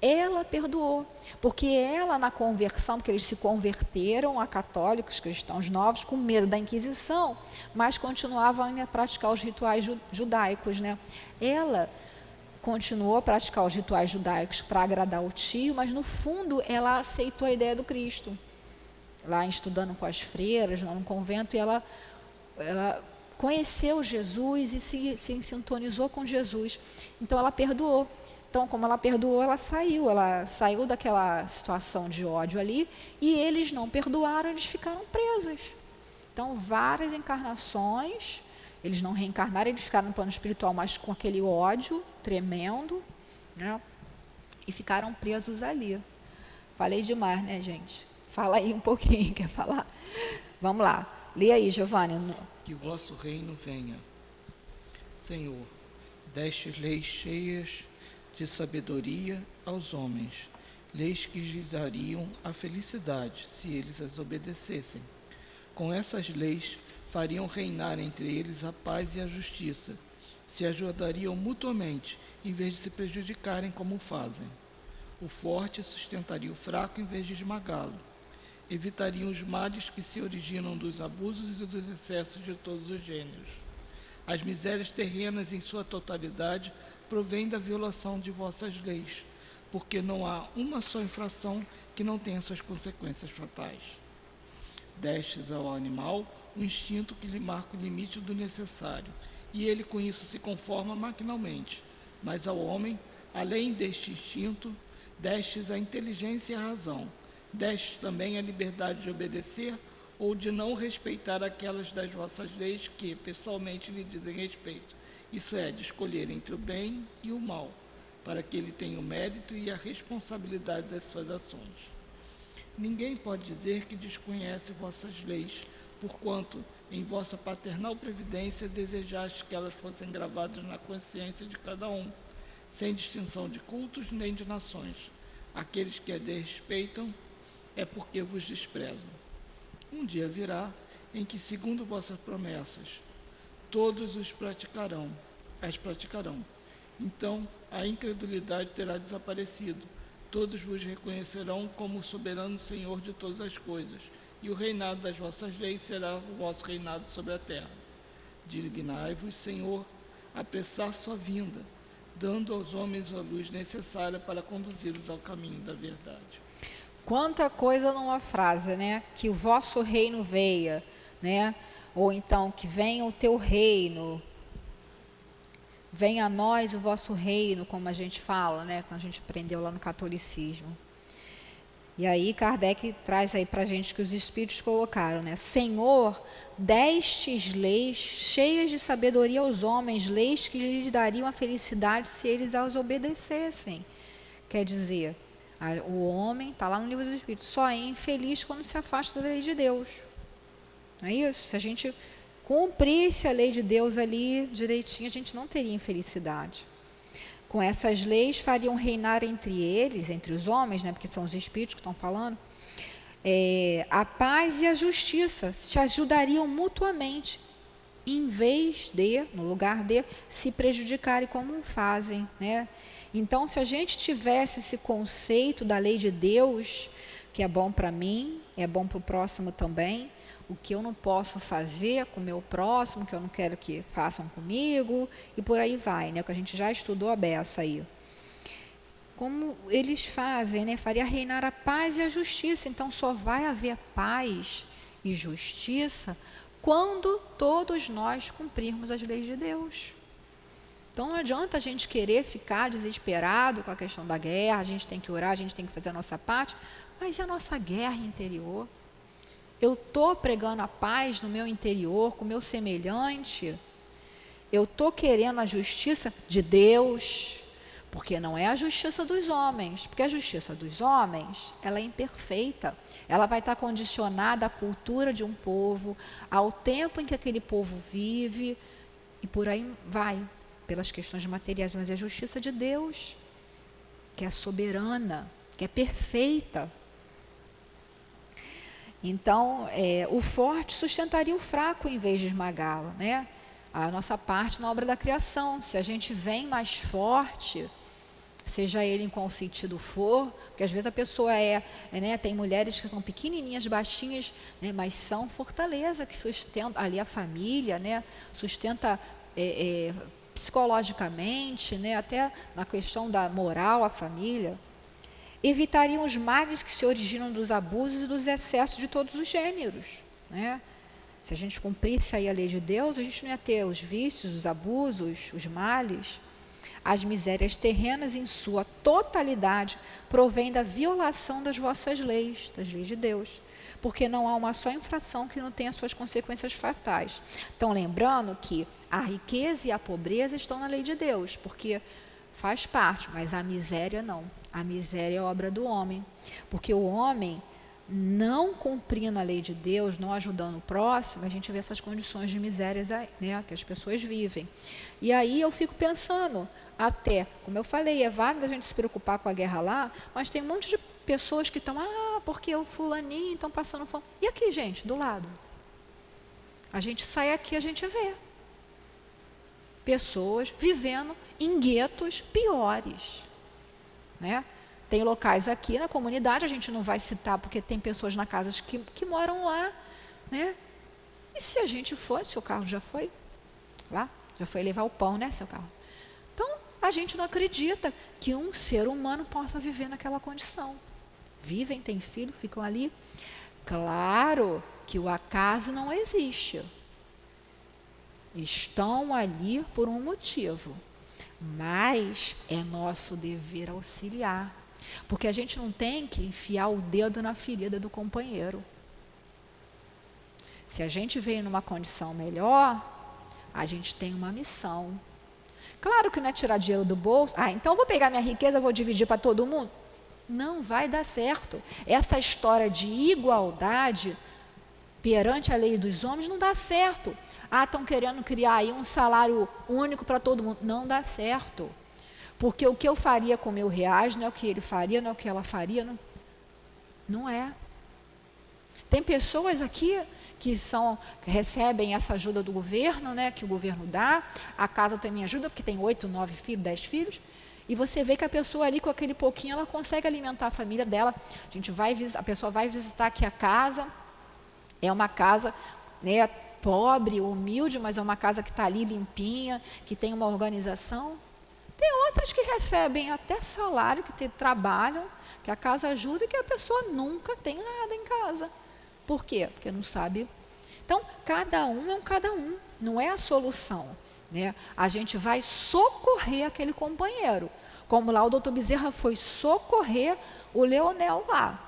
Ela perdoou, porque ela na conversão, porque eles se converteram a católicos, cristãos novos, com medo da Inquisição, mas continuavam ainda a praticar os rituais judaicos, né? Ela continuou a praticar os rituais judaicos para agradar o tio, mas no fundo ela aceitou a ideia do Cristo. Lá estudando com as freiras, lá no convento, e ela conheceu Jesus e se sintonizou com Jesus. Então ela perdoou. Então, como ela perdoou, ela saiu daquela situação de ódio ali, e eles não perdoaram, eles ficaram presos. Então, várias encarnações, eles não reencarnaram, eles ficaram no plano espiritual, mas com aquele ódio tremendo, né? E ficaram presos ali. Falei demais, né, gente? Fala aí um pouquinho, quer falar? Vamos lá. Lê aí, Giovanni. Que o vosso reino venha. Senhor, destes leis cheias de sabedoria aos homens, leis que lhes dariam a felicidade, se eles as obedecessem. Com essas leis, fariam reinar entre eles a paz e a justiça, se ajudariam mutuamente, em vez de se prejudicarem como fazem. O forte sustentaria o fraco em vez de esmagá-lo. Evitariam os males que se originam dos abusos e dos excessos de todos os gêneros. As misérias terrenas, em sua totalidade, provém da violação de vossas leis, porque não há uma só infração que não tenha suas consequências fatais. Destes ao animal o instinto que lhe marca o limite do necessário, e ele com isso se conforma maquinalmente. Mas ao homem, além deste instinto, destes a inteligência e a razão, destes também a liberdade de obedecer ou de não respeitar aquelas das vossas leis que, pessoalmente, lhe dizem respeito. Isso é, de escolher entre o bem e o mal, para que ele tenha o mérito e a responsabilidade das suas ações. Ninguém pode dizer que desconhece vossas leis, porquanto, em vossa paternal previdência, desejaste que elas fossem gravadas na consciência de cada um, sem distinção de cultos nem de nações. Aqueles que a desrespeitam é porque vos desprezam. Um dia virá em que, segundo vossas promessas, todos as praticarão. Então, a incredulidade terá desaparecido. Todos vos reconhecerão como o soberano Senhor de todas as coisas, e o reinado das vossas leis será o vosso reinado sobre a terra. Dignai-vos, Senhor, apressar sua vinda, dando aos homens a luz necessária para conduzi-los ao caminho da verdade. Quanta coisa numa frase, né? Que o vosso reino venha, né? Ou então, que venha o teu reino, venha a nós o vosso reino, como a gente fala, né? Quando a gente aprendeu lá no catolicismo. E aí Kardec traz aí para a gente que os espíritos colocaram, né? Senhor, destes leis cheias de sabedoria aos homens, leis que lhes dariam a felicidade se eles as obedecessem. Quer dizer, o homem, está lá no livro dos Espíritos, só é infeliz quando se afasta da lei de Deus. Não é isso? Se a gente cumprisse a lei de Deus ali direitinho, a gente não teria infelicidade. Com essas leis fariam reinar entre eles, entre os homens, né, porque são os espíritos que estão falando, a paz e a justiça, se ajudariam mutuamente, em vez de, no lugar de, se prejudicarem como fazem, né? Então, se a gente tivesse esse conceito da lei de Deus, que é bom para mim, é bom para o próximo também, o que eu não posso fazer com o meu próximo, que eu não quero que façam comigo, e por aí vai, né? O que a gente já estudou a beça aí. Como eles fazem, né? Faria reinar a paz e a justiça. Então, só vai haver paz e justiça quando todos nós cumprirmos as leis de Deus. Então, não adianta a gente querer ficar desesperado com a questão da guerra, a gente tem que orar, a gente tem que fazer a nossa parte, mas e a nossa guerra interior? Eu estou pregando a paz no meu interior, com o meu semelhante? Eu estou querendo a justiça de Deus, porque não é a justiça dos homens, porque a justiça dos homens, ela é imperfeita, ela vai estar condicionada à cultura de um povo, ao tempo em que aquele povo vive, e por aí vai, pelas questões materiais, mas é a justiça de Deus, que é soberana, que é perfeita. Então, o forte sustentaria o fraco em vez de esmagá-lo, né? A nossa parte na obra da criação. Se a gente vem mais forte, seja ele em qual sentido for, porque às vezes a pessoa né, tem mulheres que são pequenininhas, baixinhas, né, mas são fortaleza, que sustenta ali a família, né, sustenta psicologicamente, né, até na questão da moral, a família. Evitariam os males que se originam dos abusos e dos excessos de todos os gêneros, né? Se a gente cumprisse aí a lei de Deus, a gente não ia ter os vícios, os abusos, os males. As misérias terrenas, em sua totalidade, provêm da violação das vossas leis, das leis de Deus, porque não há uma só infração que não tenha suas consequências fatais. Então, lembrando que a riqueza e a pobreza estão na lei de Deus, porque faz parte, mas a miséria não. A miséria é obra do homem, porque o homem, não cumprindo a lei de Deus, não ajudando o próximo, a gente vê essas condições de misérias, né, que as pessoas vivem. E aí eu fico pensando, até, como eu falei, é válido a gente se preocupar com a guerra lá, mas tem um monte de pessoas que estão, porque o fulaninho estão passando fome. E aqui, gente, do lado? A gente sai aqui, a gente vê pessoas vivendo em guetos piores, né? Tem locais aqui na comunidade, a gente não vai citar porque tem pessoas na casa que moram lá, né? E se a gente for, seu Carlos já foi lá, já foi levar o pão, né, seu Carlos? Então, a gente não acredita que um ser humano possa viver naquela condição. Vivem, têm filho, ficam ali. Claro que o acaso não existe. Estão ali por um motivo. Mas é nosso dever auxiliar, porque a gente não tem que enfiar o dedo na ferida do companheiro. Se a gente veio numa condição melhor, a gente tem uma missão. Claro que não é tirar dinheiro do bolso, então eu vou pegar minha riqueza, vou dividir para todo mundo. Não vai dar certo. Essa história de igualdade perante a lei dos homens não dá certo. Estão querendo criar aí um salário único para todo mundo. Não dá certo. Porque o que eu faria com R$1.000 não é o que ele faria, não é o que ela faria. Não é. Tem pessoas aqui que recebem essa ajuda do governo, né, que o governo dá, a casa também ajuda, porque tem 8, 9 filhos, 10 filhos, e você vê que a pessoa ali, com aquele pouquinho, ela consegue alimentar a família dela. A pessoa vai visitar aqui a casa, é uma casa, né, pobre, humilde, mas é uma casa que está ali limpinha, que tem uma organização. Tem outras que recebem até salário, que trabalham, que a casa ajuda e que a pessoa nunca tem nada em casa. Por quê? Porque não sabe. Então, cada um é um cada um, não é a solução, né? A gente vai socorrer aquele companheiro, como lá o doutor Bezerra foi socorrer o Leonel lá,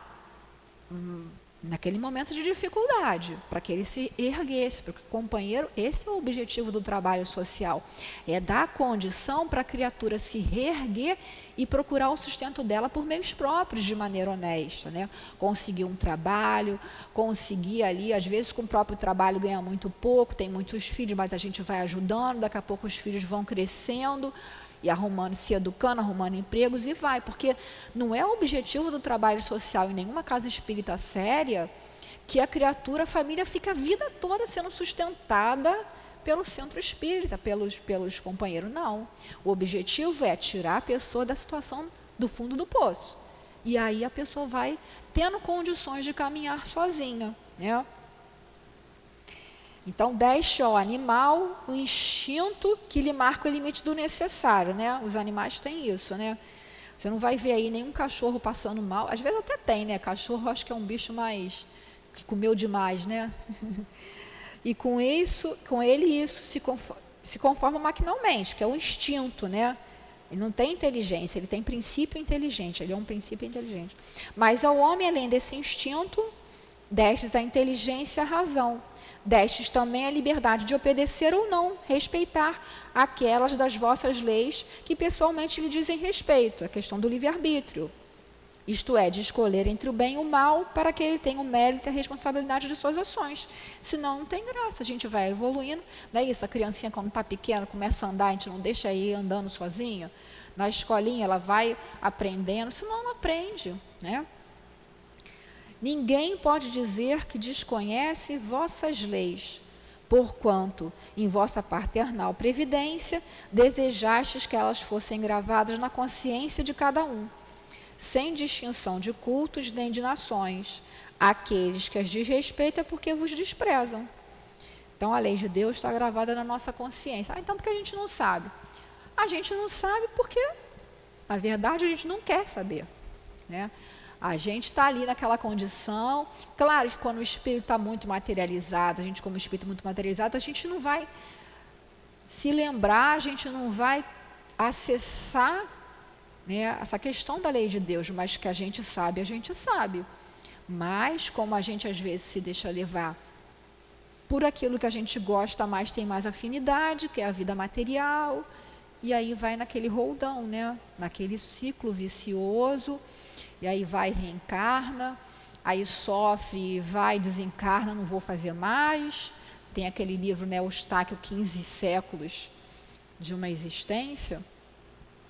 naquele momento de dificuldade, para que ele se erguesse, porque o companheiro, esse é o objetivo do trabalho social, é dar condição para a criatura se reerguer e procurar o sustento dela por meios próprios, de maneira honesta, né? Conseguir um trabalho, conseguir ali, às vezes com o próprio trabalho ganha muito pouco, tem muitos filhos, mas a gente vai ajudando, daqui a pouco os filhos vão crescendo, e arrumando, se educando, arrumando empregos e vai, porque não é o objetivo do trabalho social em nenhuma casa espírita séria que a criatura, a família fica a vida toda sendo sustentada pelo centro espírita, pelos companheiros, não. O objetivo é tirar a pessoa da situação do fundo do poço, e aí a pessoa vai tendo condições de caminhar sozinha, né? Então, deixe ao animal o instinto que lhe marca o limite do necessário, né? Os animais têm isso, né? Você não vai ver aí nenhum cachorro passando mal. Às vezes até tem, né? Cachorro, acho que é um bicho mais que comeu demais, né? E com ele isso se conforma maquinalmente, que é o instinto, né? Ele não tem inteligência, ele tem princípio inteligente, ele é um princípio inteligente. Mas ao homem, além desse instinto, destes a inteligência e a razão. Destes também a liberdade de obedecer ou não, respeitar aquelas das vossas leis que pessoalmente lhe dizem respeito, a questão do livre-arbítrio. Isto é, de escolher entre o bem e o mal para que ele tenha o mérito e a responsabilidade de suas ações. Senão não tem graça, a gente vai evoluindo. Não é isso, a criancinha quando está pequena começa a andar, a gente não deixa ir andando sozinha. Na escolinha ela vai aprendendo, senão não aprende, né? Ninguém pode dizer que desconhece vossas leis, porquanto, em vossa paternal previdência, desejastes que elas fossem gravadas na consciência de cada um, sem distinção de cultos nem de nações. Aqueles que as desrespeitam é porque vos desprezam. Então, a lei de Deus está gravada na nossa consciência. Então, por que a gente não sabe? A gente não sabe porque, na verdade, a gente não quer saber, né? A gente está ali naquela condição. Claro que quando o espírito está muito materializado, a gente como espírito muito materializado, a gente não vai se lembrar, a gente não vai acessar, né, essa questão da lei de Deus, mas que a gente sabe. Mas como a gente às vezes se deixa levar por aquilo que a gente gosta mais, tem mais afinidade, que é a vida material, e aí vai naquele roldão, né, naquele ciclo vicioso. E aí vai, reencarna, aí sofre, vai, desencarna, não vou fazer mais. Tem aquele livro, né, Eustáquio, 15 séculos de uma existência.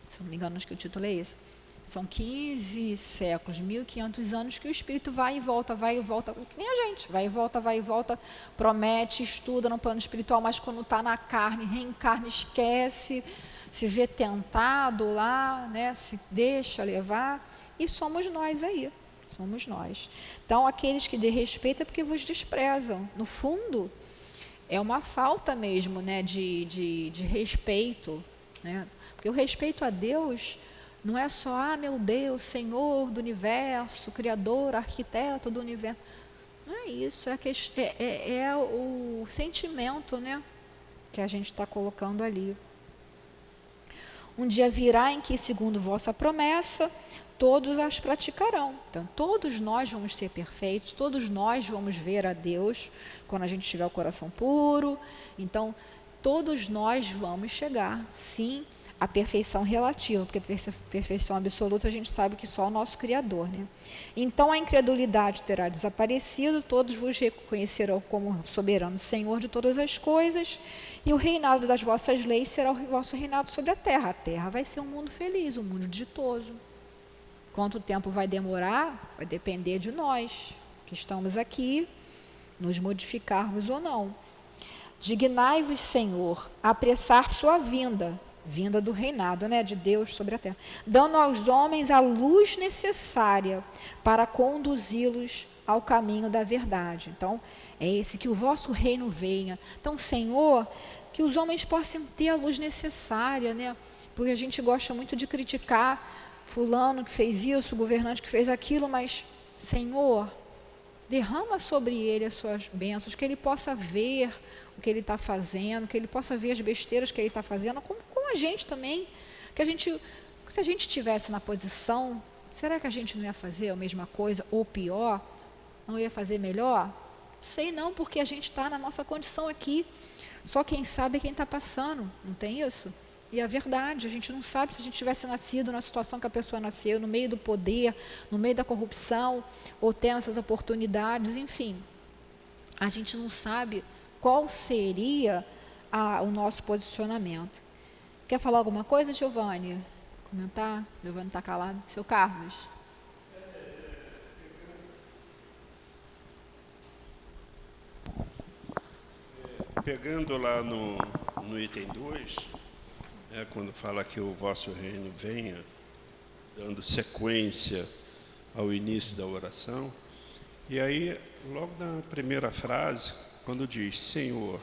Se não me engano, acho que o título é esse. São 15 séculos, 1500 anos que o espírito vai e volta, que nem a gente, vai e volta, promete, estuda no plano espiritual, mas quando está na carne, reencarna, esquece, se vê tentado lá, né, se deixa levar. E somos nós aí, somos nós. Então, aqueles que desrespeitam é porque vos desprezam. No fundo, é uma falta mesmo, né, de respeito, né? Porque o respeito a Deus não é só, meu Deus, Senhor do universo, Criador, arquiteto do universo. Não é isso, é o sentimento, né, que a gente está colocando ali. Um dia virá em que, segundo vossa promessa, todos as praticarão. Então, todos nós vamos ser perfeitos, todos nós vamos ver a Deus quando a gente tiver o coração puro. Então, todos nós vamos chegar, sim, à perfeição relativa, porque a perfeição absoluta a gente sabe que só o nosso Criador, né? Então, a incredulidade terá desaparecido, todos vos reconhecerão como soberano Senhor de todas as coisas, e o reinado das vossas leis será o vosso reinado sobre a terra. A terra vai ser um mundo feliz, um mundo ditoso. Quanto tempo vai demorar, vai depender de nós, que estamos aqui, nos modificarmos ou não. Dignai-vos, Senhor, a apressar sua vinda do reinado, né, de Deus sobre a terra, dando aos homens a luz necessária para conduzi-los ao caminho da verdade. Então, é esse, que o vosso reino venha. Então, Senhor, que os homens possam ter a luz necessária, né? Porque a gente gosta muito de criticar fulano que fez isso, o governante que fez aquilo, mas, Senhor, derrama sobre ele as suas bênçãos, que ele possa ver o que ele está fazendo, que ele possa ver as besteiras que ele está fazendo, como a gente também, que se a gente estivesse na posição, será que a gente não ia fazer a mesma coisa, ou pior, não ia fazer melhor? Sei não, porque a gente está na nossa condição aqui, só quem sabe é quem está passando, não tem isso? E a verdade, a gente não sabe se a gente tivesse nascido na situação que a pessoa nasceu, no meio do poder, no meio da corrupção, ou tendo essas oportunidades, enfim. A gente não sabe qual seria o nosso posicionamento. Quer falar alguma coisa, Giovanni? Comentar? Giovanni está calado. Seu Carlos? Pegando lá no item 2, quando fala que o vosso reino venha, dando sequência ao início da oração, e aí, logo na primeira frase, quando diz, Senhor,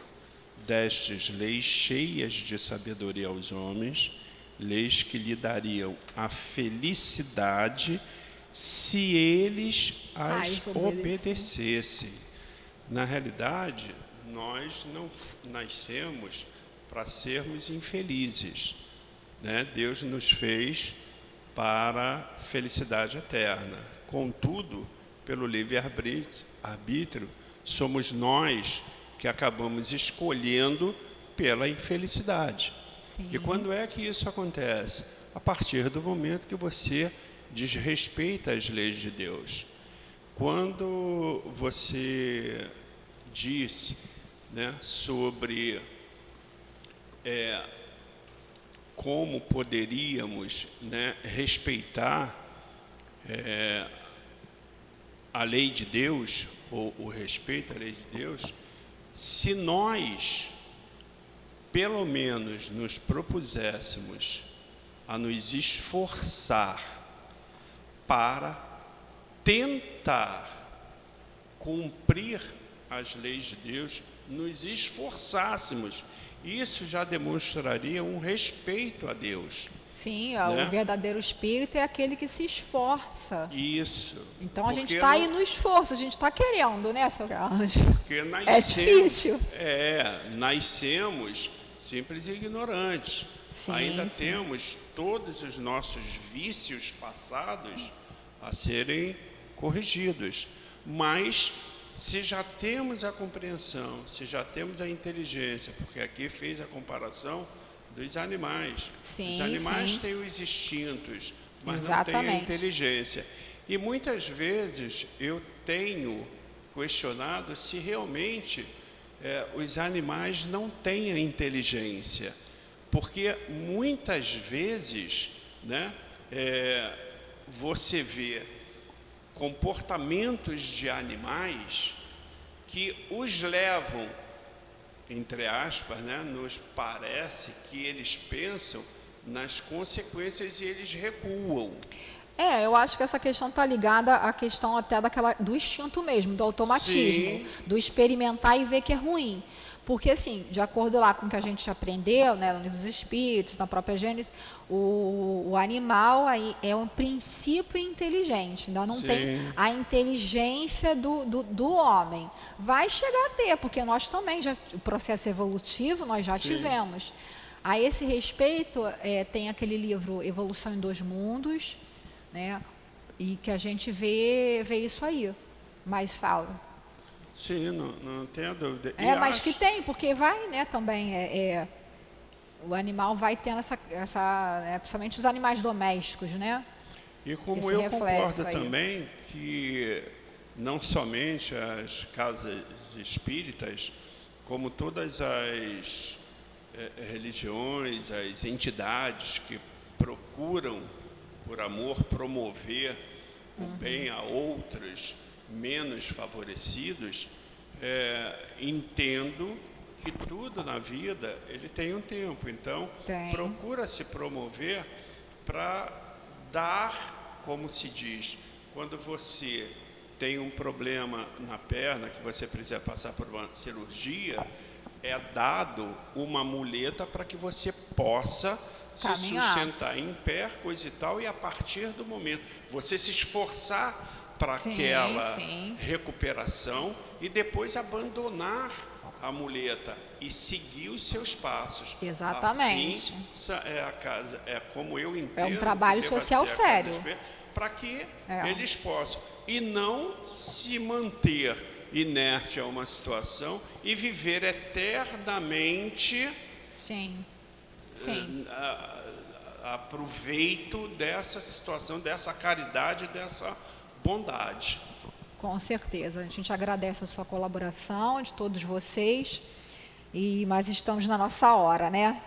destes leis cheias de sabedoria aos homens, leis que lhe dariam a felicidade se eles as obedecessem. Na realidade, nós não nascemos para sermos infelizes, né? Deus nos fez para a felicidade eterna. Contudo, pelo livre-arbítrio, somos nós que acabamos escolhendo pela infelicidade. Sim. E quando é que isso acontece? A partir do momento que você desrespeita as leis de Deus. Quando você diz, né, sobre como poderíamos, né, respeitar a lei de Deus, ou o respeito à lei de Deus, se nós, pelo menos, nos propuséssemos a nos esforçar para tentar cumprir as leis de Deus, nos esforçássemos, isso já demonstraria um respeito a Deus. Sim, né? O verdadeiro espírito é aquele que se esforça. Isso. Então a gente está aí no esforço, a gente está querendo, né, seu Carlos? Porque É difícil. Nascemos simples e ignorantes. Sim, Ainda sim. temos todos os nossos vícios passados a serem corrigidos. Mas, se já temos a compreensão, se já temos a inteligência, porque aqui fez a comparação dos animais. Sim, os animais sim. têm os instintos, mas Exatamente. não têm a inteligência. E muitas vezes eu tenho questionado se realmente os animais não têm a inteligência. Porque muitas vezes, né, você vê comportamentos de animais que os levam, entre aspas, né, nos parece que eles pensam nas consequências e eles recuam. Eu acho que essa questão está ligada à questão até do instinto mesmo, do automatismo, Sim. do experimentar e ver que é ruim. Porque, assim, de acordo lá com o que a gente aprendeu, né, no livro dos Espíritos, na própria Gênesis, o animal aí é um princípio inteligente, ainda não Sim. tem a inteligência do homem. Vai chegar a ter, porque nós também, o processo evolutivo, nós já Sim. tivemos. A esse respeito, tem aquele livro Evolução em Dois Mundos, né, e que a gente vê isso aí. Mas fala. Sim, não tenha dúvida. Mas que tem, porque vai, né, também, o animal vai tendo principalmente os animais domésticos, né? E como esse eu reflexo concordo aí. também que não somente as casas espíritas, como todas as religiões, as entidades que procuram, por amor, promover o bem a outros, menos favorecidos, entendo que tudo na vida ele tem um tempo. Então, procura se promover para dar, como se diz, quando você tem um problema na perna, que você precisa passar por uma cirurgia, é dado uma muleta para que você possa se sustentar em pé, coisa e tal, e a partir do momento, você se esforçar para aquela recuperação e depois abandonar a muleta e seguir os seus passos. Exatamente. Assim, é como eu entendo. É um trabalho social sério. Para que eles possam. E não se manter inerte a uma situação e viver eternamente a proveito dessa situação, dessa caridade, dessa bondade. Com certeza. A gente agradece a sua colaboração, de todos vocês, mas estamos na nossa hora, né?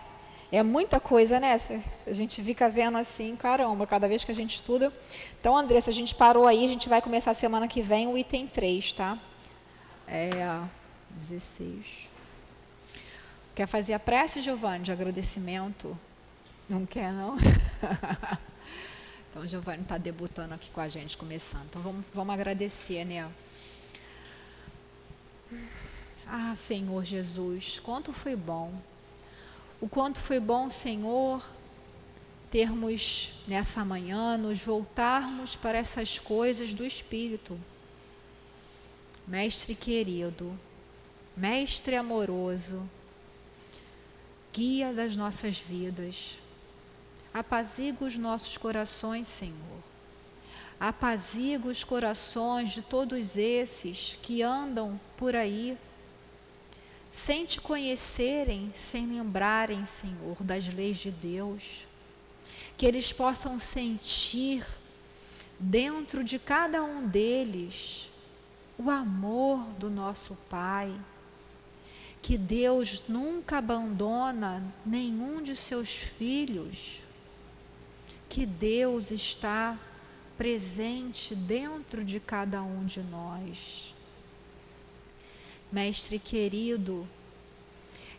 É muita coisa, né? A gente fica vendo assim, caramba, cada vez que a gente estuda. Então, Andressa, a gente parou aí, a gente vai começar semana que vem o item 3, tá? 16. Quer fazer a prece, Giovanni, de agradecimento? Não quer, não? Então, Giovanni está debutando aqui com a gente, começando. Então, vamos agradecer, né? Ah, Senhor Jesus, quanto foi bom. O quanto foi bom, Senhor, termos nessa manhã, nos voltarmos para essas coisas do Espírito. Mestre querido, Mestre amoroso, guia das nossas vidas, apazigua os nossos corações, Senhor. Apazigua os corações de todos esses que andam por aí, sem te conhecerem, sem lembrarem, Senhor, das leis de Deus. Que eles possam sentir dentro de cada um deles o amor do nosso Pai. Que Deus nunca abandona nenhum de seus filhos. Que Deus está presente dentro de cada um de nós. Mestre querido,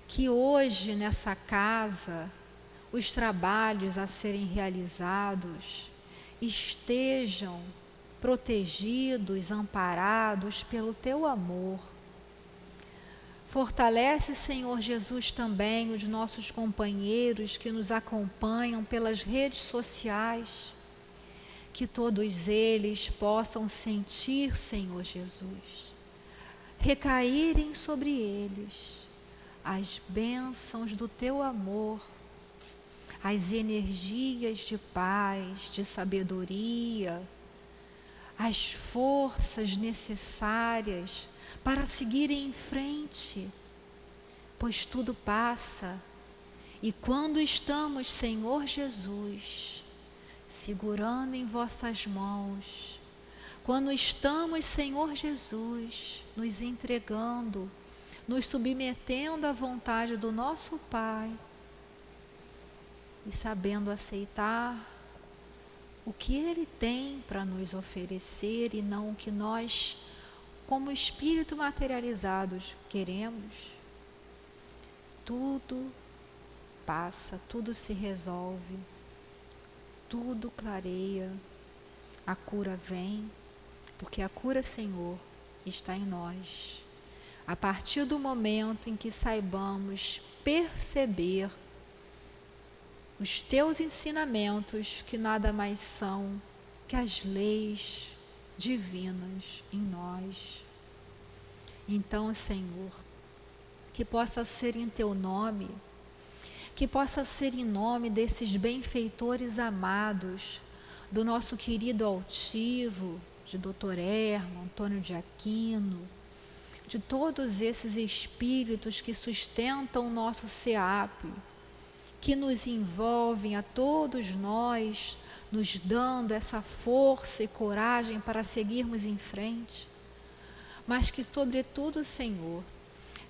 que hoje nessa casa os trabalhos a serem realizados estejam protegidos, amparados pelo teu amor. Fortalece, Senhor Jesus, também os nossos companheiros que nos acompanham pelas redes sociais, que todos eles possam sentir, Senhor Jesus, recaírem sobre eles as bênçãos do teu amor, as energias de paz, de sabedoria, as forças necessárias para seguirem em frente, pois tudo passa. E quando estamos, Senhor Jesus, segurando em vossas mãos, quando estamos, Senhor Jesus, nos entregando, nos submetendo à vontade do nosso Pai e sabendo aceitar o que Ele tem para nos oferecer e não o que nós, como espírito materializados, queremos, tudo passa, tudo se resolve, tudo clareia, a cura vem, porque a cura, Senhor, está em nós. A partir do momento em que saibamos perceber os teus ensinamentos, que nada mais são que as leis divinas em nós. Então, Senhor, que possa ser em teu nome, que possa ser em nome desses benfeitores amados, do nosso querido altivo, de Dr. Herman, Antônio de Aquino, de todos esses espíritos que sustentam o nosso SEAP, que nos envolvem a todos nós, nos dando essa força e coragem para seguirmos em frente, mas que, sobretudo, Senhor,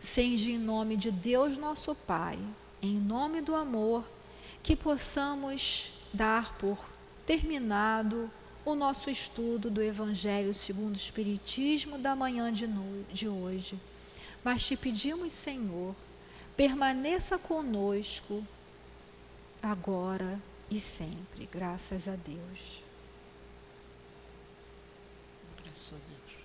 seja em nome de Deus nosso Pai, em nome do amor, que possamos dar por terminado o nosso estudo do Evangelho segundo o Espiritismo da manhã de hoje. Mas te pedimos, Senhor, permaneça conosco agora e sempre. Graças a Deus. Graças a Deus.